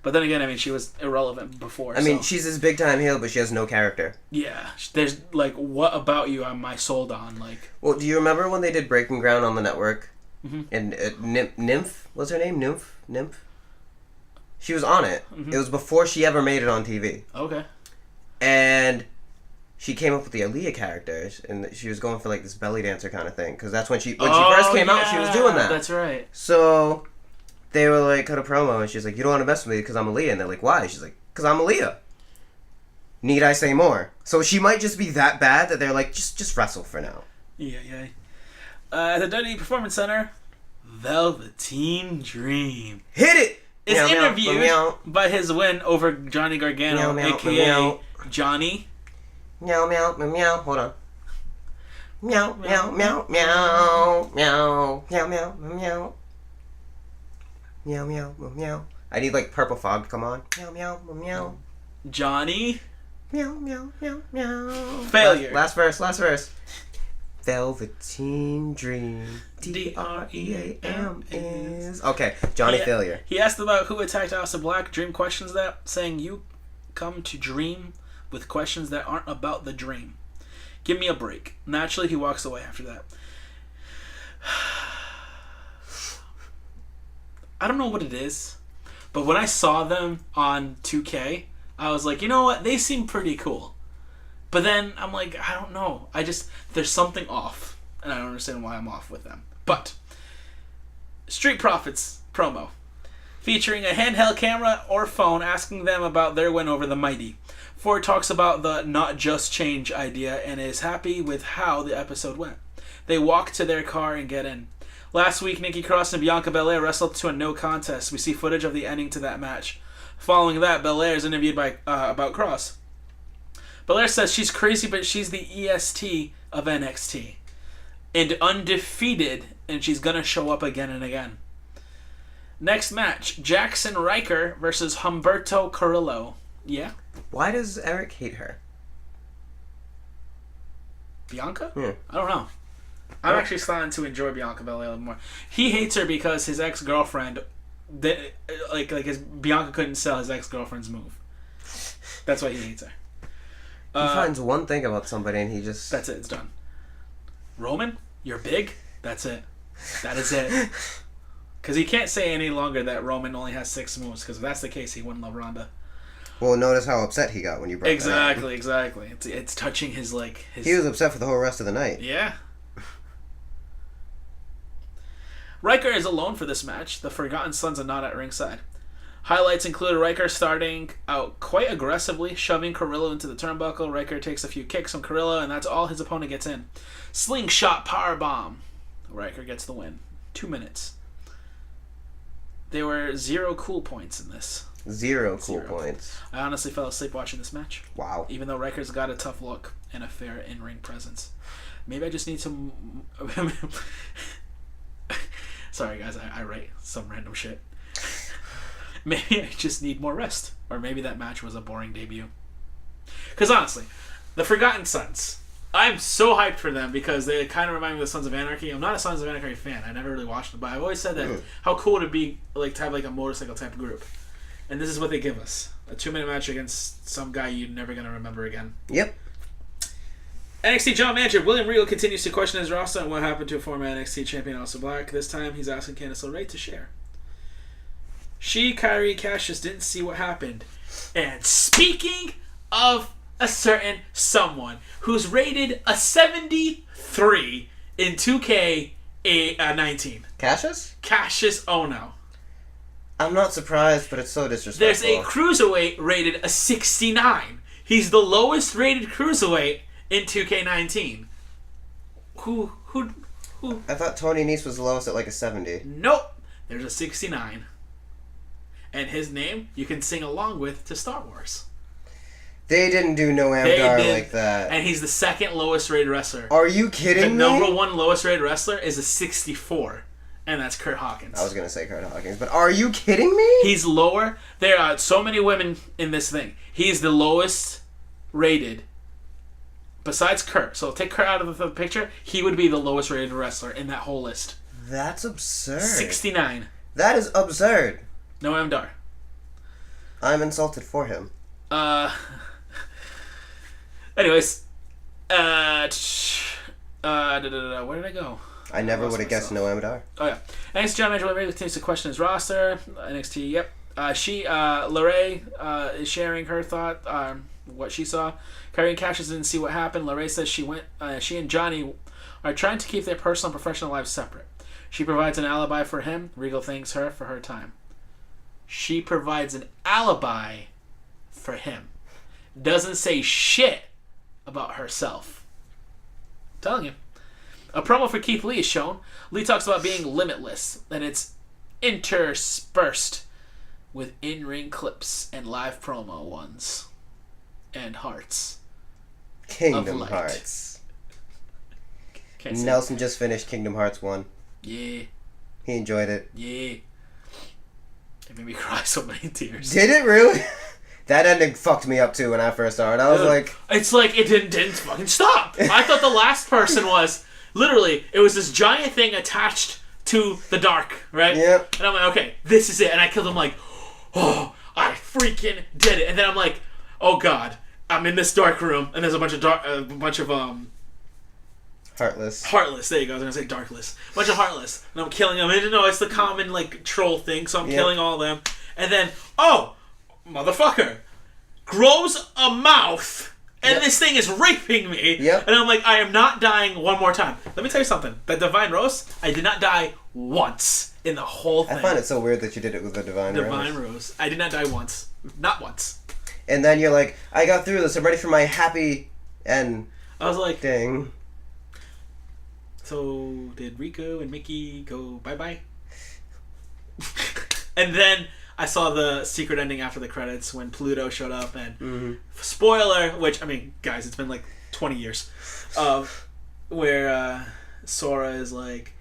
But then again, I mean, she was irrelevant before. I mean, she's this big-time heel, but she has no character. Yeah. There's, like, what about you am I sold on? Like, well, do you remember when they did Breaking Ground on the network? Mm-hmm. And Nymph? What's her name? Nymph? She was on it. Mm-hmm. It was before she ever made it on TV. Okay. And she came up with the Aaliyah characters, and she was going for, like, this belly dancer kind of thing. Because that's when she first came out, she was doing that. That's right. So they were like, cut a promo, and she's like, you don't want to mess with me because I'm Aaliyah. And they're like, why? She's like, because I'm Aaliyah. Need I say more? So she might just be that bad that they're like, just wrestle for now. Yeah. At the WWE Performance Center, Velveteen Dream. Hit it! Is interviewed by his win over Johnny Gargano, a.k.a. Johnny. Meow, meow, meow, meow. Hold on. Meow, meow, meow, meow, meow, meow, meow, meow. Meow, meow, meow. I need, like, Purple Fog to come on. Meow, meow, meow. Johnny. Meow, meow, meow, meow. Failure. Last verse. Velveteen Dream. D-R-E-A-M is... Okay, Johnny Failure. He asked about who attacked Aleister Black. Dream questions that, saying, you come to dream with questions that aren't about the dream. Give me a break. Naturally, he walks away after that. I don't know what it is, but when I saw them on 2K, I was like, you know what? They seem pretty cool. But then I'm like, I don't know. There's something off, and I don't understand why I'm off with them. But Street Profits promo featuring a handheld camera or phone asking them about their win over the Mighty. Ford talks about the not just change idea and is happy with how the episode went. They walk to their car and get in. Last week, Nikki Cross and Bianca Belair wrestled to a no contest. We see footage of the ending to that match. Following that, Belair is interviewed by about Cross. Belair says she's crazy, but she's the EST of NXT. And undefeated, and she's going to show up again and again. Next match, Jackson Riker versus Humberto Carrillo. Yeah? Why does Eric hate her? Bianca? Yeah. I don't know. I'm actually starting to enjoy Bianca Belair a little more. He hates her because his ex-girlfriend, his Bianca couldn't sell his ex-girlfriend's move. That's why he hates her. He finds one thing about somebody and he just... That's it. It's done. Roman, you're big. That's it. That is it. Because he can't say any longer that Roman only has 6 moves. Because if that's the case, he wouldn't love Ronda. Well, notice how upset he got when you brought that up. Exactly. It's touching his, like... He was upset for the whole rest of the night. Yeah. Riker is alone for this match. The Forgotten Sons are not at ringside. Highlights include Riker starting out quite aggressively, shoving Carrillo into the turnbuckle. Riker takes a few kicks from Carrillo, and that's all his opponent gets in. Slingshot powerbomb. Riker gets the win. 2 minutes. There were 0 cool points in this. 0 cool points. I honestly fell asleep watching this match. Wow. Even though Riker's got a tough look and a fair in-ring presence. Maybe I just need to... Sorry, guys. I write some random shit. Maybe I just need more rest. Or maybe that match was a boring debut. Because honestly, the Forgotten Sons, I'm so hyped for them because they kind of remind me of the Sons of Anarchy. I'm not a Sons of Anarchy fan. I never really watched them, but I've always said that how cool would it be like to have like a motorcycle type of group. And this is what they give us. A 2-minute match against some guy you're never going to remember again. Yep. NXT General Manager William Regal continues to question his roster and what happened to a former NXT champion Aleister Black. This time he's asking Candice LeRae to share. She, Kyrie, Cassius didn't see what happened. And speaking of a certain someone who's rated a 73 in 2K19. Cassius? Cassius Ohno. I'm not surprised, but it's so disrespectful. There's a cruiserweight rated a 69. He's the lowest rated cruiserweight in 2K19. Who? I thought Tony Nese was the lowest at like a 70. Nope. There's a 69. And his name you can sing along with to Star Wars. They didn't do Noam Dar like that. And he's the second lowest rated wrestler. Are you kidding me? The number one lowest rated wrestler is a 64. And that's Kurt Hawkins. I was going to say Kurt Hawkins, but are you kidding me? He's lower. There are so many women in this thing. He's the lowest rated besides Kurt. So take Kurt out of the picture. He would be the lowest rated wrestler in that whole list. That's absurd. 69. That is absurd. Noam Dar. I'm insulted for him. Anyways. Where did I go? I never would have guessed Noam Dar. Oh, yeah. NXT John Angelo continues to question his roster. NXT, yep. Lorray is sharing her thought, what she saw. Kyrie Cashes didn't see what happened. Lorray says she and Johnny are trying to keep their personal and professional lives separate. She provides an alibi for him. Regal thanks her for her time. She provides an alibi for him. Doesn't say shit about herself. I'm telling you. A promo for Keith Lee is shown. Lee talks about being limitless, and it's interspersed with in-ring clips and live promo ones. And hearts. Kingdom Hearts. Nelson just finished Kingdom Hearts 1. Yeah. He enjoyed it. Yeah. It made me cry so many tears. Did it really? That ending fucked me up too when I first started. I was like... It's like it didn't fucking stop. I thought the last person was... Literally, it was this giant thing attached to the dark, right? Yep. And I'm like, okay, this is it. And I killed him like, oh, I freaking did it. And then I'm like, oh god, I'm in this dark room, and there's a bunch of Heartless. There you go. I was gonna say Darkless. A bunch of Heartless, and I'm killing them. And it's the common like troll thing, so I'm killing all of them. And then, oh, motherfucker, grows a mouth. And this thing is raping me. Yep. And I'm like, I am not dying one more time. Let me tell you something. That Divine Rose, I did not die once in the whole thing. I find it so weird that you did it with the Divine Rose. Divine Rose. I did not die once. Not once. And then you're like, I got through this. I'm ready for my happy end. I was like, ding. So, did Rico and Mickey go bye-bye? And then... I saw the secret ending after the credits when Pluto showed up and spoiler, which I mean, guys, it's been like 20 years, where Sora is like,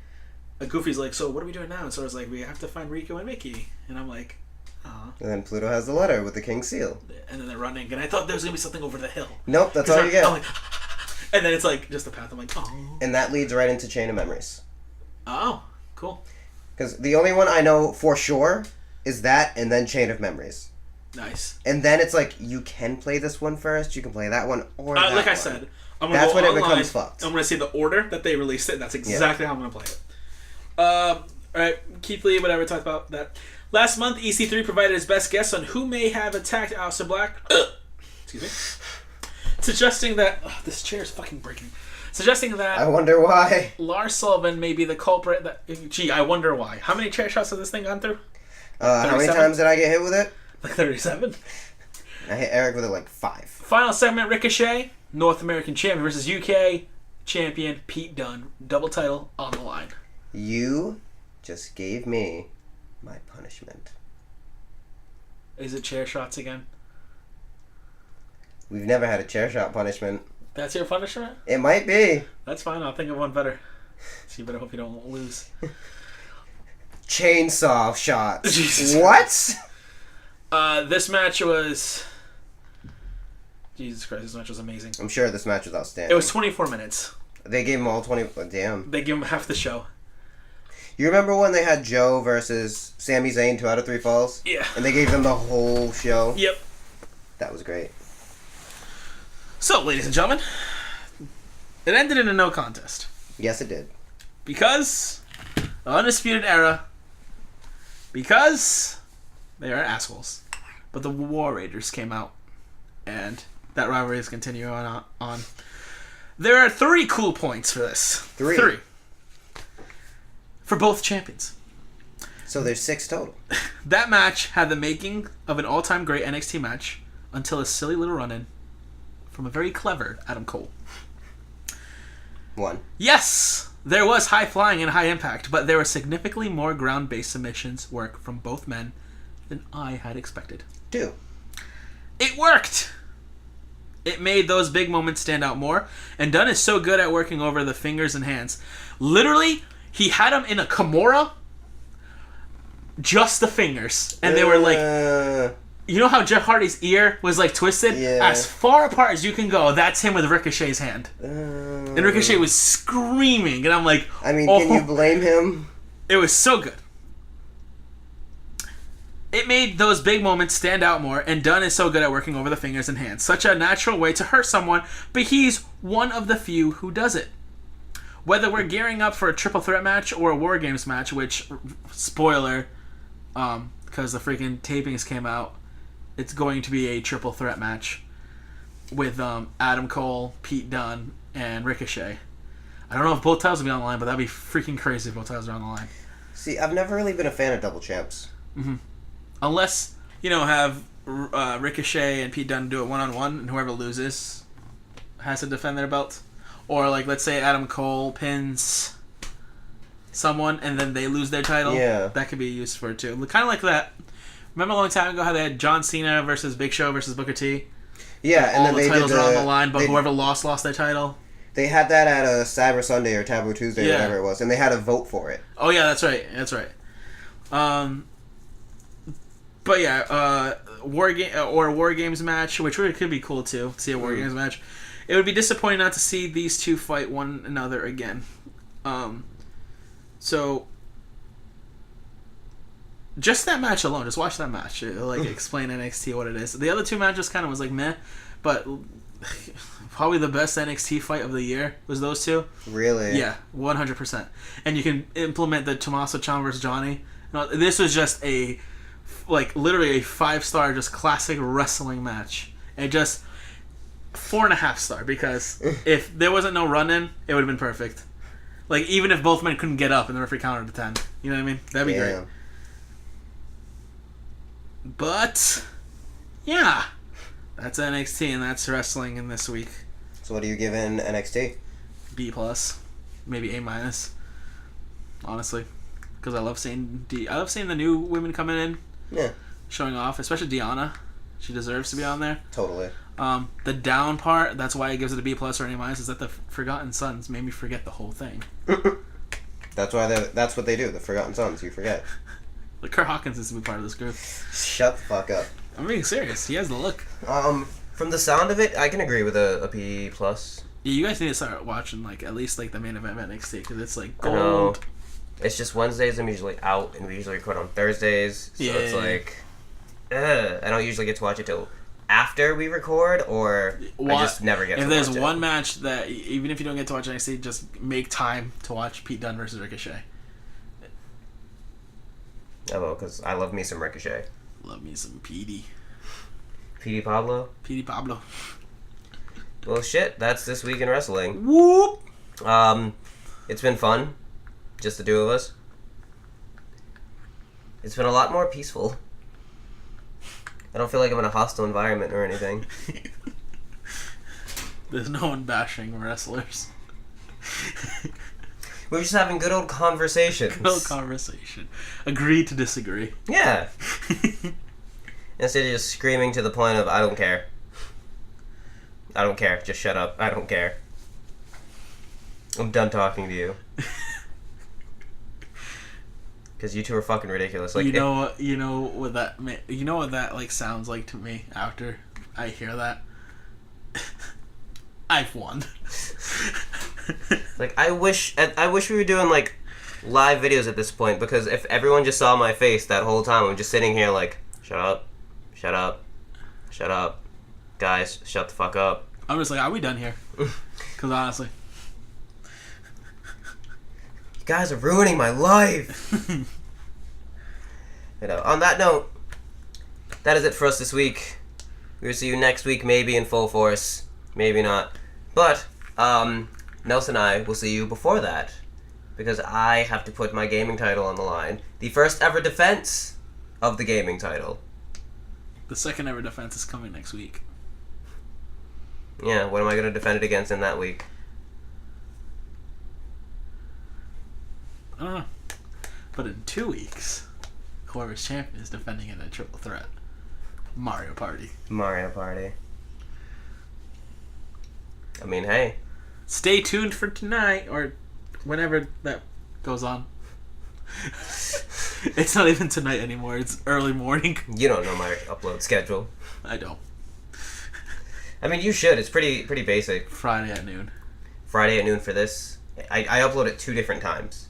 Goofy's like, so what are we doing now? And Sora's like, we have to find Rico and Mickey, and I'm like, oh. And then Pluto has the letter with the King's seal, and then they're running, and I thought there was gonna be something over the hill. Nope, that's all you get. I'm like, and then it's like just the path. I'm like, oh. And that leads right into Chain of Memories. Oh, cool. Because the only one I know for sure is that, and then Chain of Memories. Nice. And then it's like, you can play this one first, you can play that one, or that like one. I said, that's when it becomes fucked. I'm going to see the order that they released it, and that's exactly how I'm going to play it. Alright, Keith Lee, whatever, talked about that. Last month, EC3 provided his best guess on who may have attacked Aleister Black. Excuse me. Suggesting that... this chair is fucking breaking. Suggesting that... I wonder why. Lars Sullivan may be the culprit that... Gee, I wonder why. How many chair shots has this thing gone through? How many times did I get hit with it? Like 37. I hit Eric with it like 5. Final segment, Ricochet, North American champion versus UK champion Pete Dunne. Double title on the line. You just gave me my punishment. Is it chair shots again? We've never had a chair shot punishment. That's your punishment? It might be. That's fine. I'll think of one better. So you better hope you don't lose. Chainsaw shots. Jesus What? This match was... Jesus Christ, this match was amazing. I'm sure this match was outstanding. It was 24 minutes. They gave him all 20... Oh, damn. They gave him half the show. You remember when they had Joe versus Sami Zayn 2 out of 3 falls? Yeah. And they gave them the whole show? Yep. That was great. So, ladies and gentlemen, it ended in a no contest. Yes, it did. Because the Undisputed Era... Because they are assholes. But the War Raiders came out. And that rivalry is continuing on. There are 3 cool points for this. 3. For both champions. So there's 6 total. That match had the making of an all-time great NXT match until a silly little run-in from a very clever Adam Cole. 1. Yes! There was high flying and high impact, but there was significantly more ground-based submissions work from both men than I had expected. 2. It worked! It made those big moments stand out more, and Dunn is so good at working over the fingers and hands. Literally, he had him in a Kimura, just the fingers, and they were like, you know how Jeff Hardy's ear was like twisted? Yeah. As far apart as you can go, that's him with Ricochet's hand. And Ricochet was screaming, and I'm like, I mean, can you blame him? It was so good. It made those big moments stand out more, and Dunn is so good at working over the fingers and hands. Such a natural way to hurt someone, but he's one of the few who does it. Whether we're gearing up for a triple threat match or a War Games match, which, spoiler, because the freaking tapings came out, it's going to be a triple threat match with Adam Cole, Pete Dunne, and Ricochet. I don't know if both titles will be on the line, but that'd be freaking crazy if both titles are on the line. See, I've never really been a fan of double champs. Mm-hmm. Unless, have Ricochet and Pete Dunne do it one-on-one, and whoever loses has to defend their belt. Or, let's say Adam Cole pins someone, and then they lose their title. Yeah. That could be used for it, too. Kind of like that. Remember a long time ago how they had John Cena versus Big Show versus Booker T? Yeah, and then all the titles are on the line, but they, whoever lost their title. They had that at a Cyber Sunday or Taboo Tuesday, or whatever it was, and they had to vote for it. Oh, yeah, that's right. But yeah, War Games match, which really could be cool too. See a War Games match. It would be disappointing not to see these two fight one another again. So just that match alone, just watch that match. It'll, explain NXT what it is. The other two matches kind of was meh, but probably the best NXT fight of the year was those two. Really? Yeah, 100%. And you can implement the Tommaso Ciampa versus Johnny. No, this was just literally a 5-star, just classic wrestling match. And just 4.5 star, because if there wasn't no run-in, it would have been perfect. Even if both men couldn't get up and the referee counted to 10. You know what I mean? That'd be great. But, yeah. That's NXT, and that's wrestling in this week. So what are you giving NXT? B+, maybe A-, honestly. Because I love seeing the new women coming in. Yeah. Showing off, especially Deanna. She deserves to be on there. Totally. The down part, that's why it gives it a B+ or an A-, is that the Forgotten Sons made me forget the whole thing. That's what they do. The Forgotten Sons, you forget. Kurt Hawkins is to be part of this group. Shut the fuck up. I'm being serious. He has the look. From the sound of it, I can agree with a B+. Yeah, you guys need to start watching at least the main event of NXT, because it's gold. No. It's just Wednesdays I'm usually out, and we usually record on Thursdays, so it's I don't usually get to watch it till after we record, or I just never get to watch it. If there's one match that, even if you don't get to watch NXT, just make time to watch Pete Dunne versus Ricochet. I will, because I love me some Ricochet. Love me some Petey. Petey Pablo? Petey Pablo. Well, shit, that's this week in wrestling. Whoop! It's been fun. Just the two of us. It's been a lot more peaceful. I don't feel like I'm in a hostile environment or anything. There's no one bashing wrestlers. We're just having good old conversations. Good old conversation. Agree to disagree. Yeah. Instead of just screaming to the point of, I don't care. I don't care. Just shut up. I don't care. I'm done talking to you. Because you two are fucking ridiculous. You know what that sounds like to me after I hear that? I've won. I wish we were doing live videos at this point, because if everyone just saw my face that whole time, I'm just sitting here shut up, shut up, shut up, guys, shut the fuck up. I'm just are we done here? Because honestly, you guys are ruining my life. On that note, that is it for us this week. We'll see you next week, maybe in full force, maybe not. But Nelson and I will see you before that, because I have to put my gaming title on the line. The first ever defense of the gaming title. The second ever defense is coming next week. Yeah, what am I going to defend it against in that week? I don't know. But in 2 weeks, whoever's champion is defending it in a triple threat. Mario Party. Mario Party. I mean, hey. Stay tuned for tonight or whenever that goes on. It's not even tonight anymore. It's early morning. You don't know my upload schedule. I don't. I mean, you should. It's pretty basic. Friday at noon. Friday at noon for this. I upload at 2 different times.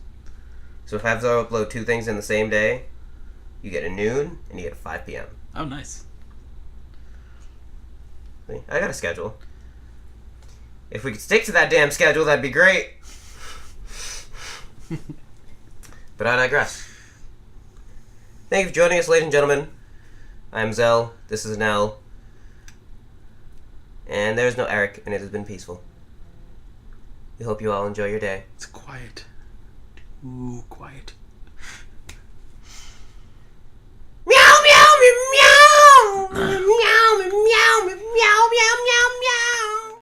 So if I have to upload 2 things in the same day, you get a noon and you get a 5 p.m. Oh, nice. See? I got a schedule. If we could stick to that damn schedule, that'd be great. But I digress. Thank you for joining us, ladies and gentlemen. I'm Zel. This is Nel. And there's no Eric, and it has been peaceful. We hope you all enjoy your day. It's quiet. Ooh, quiet.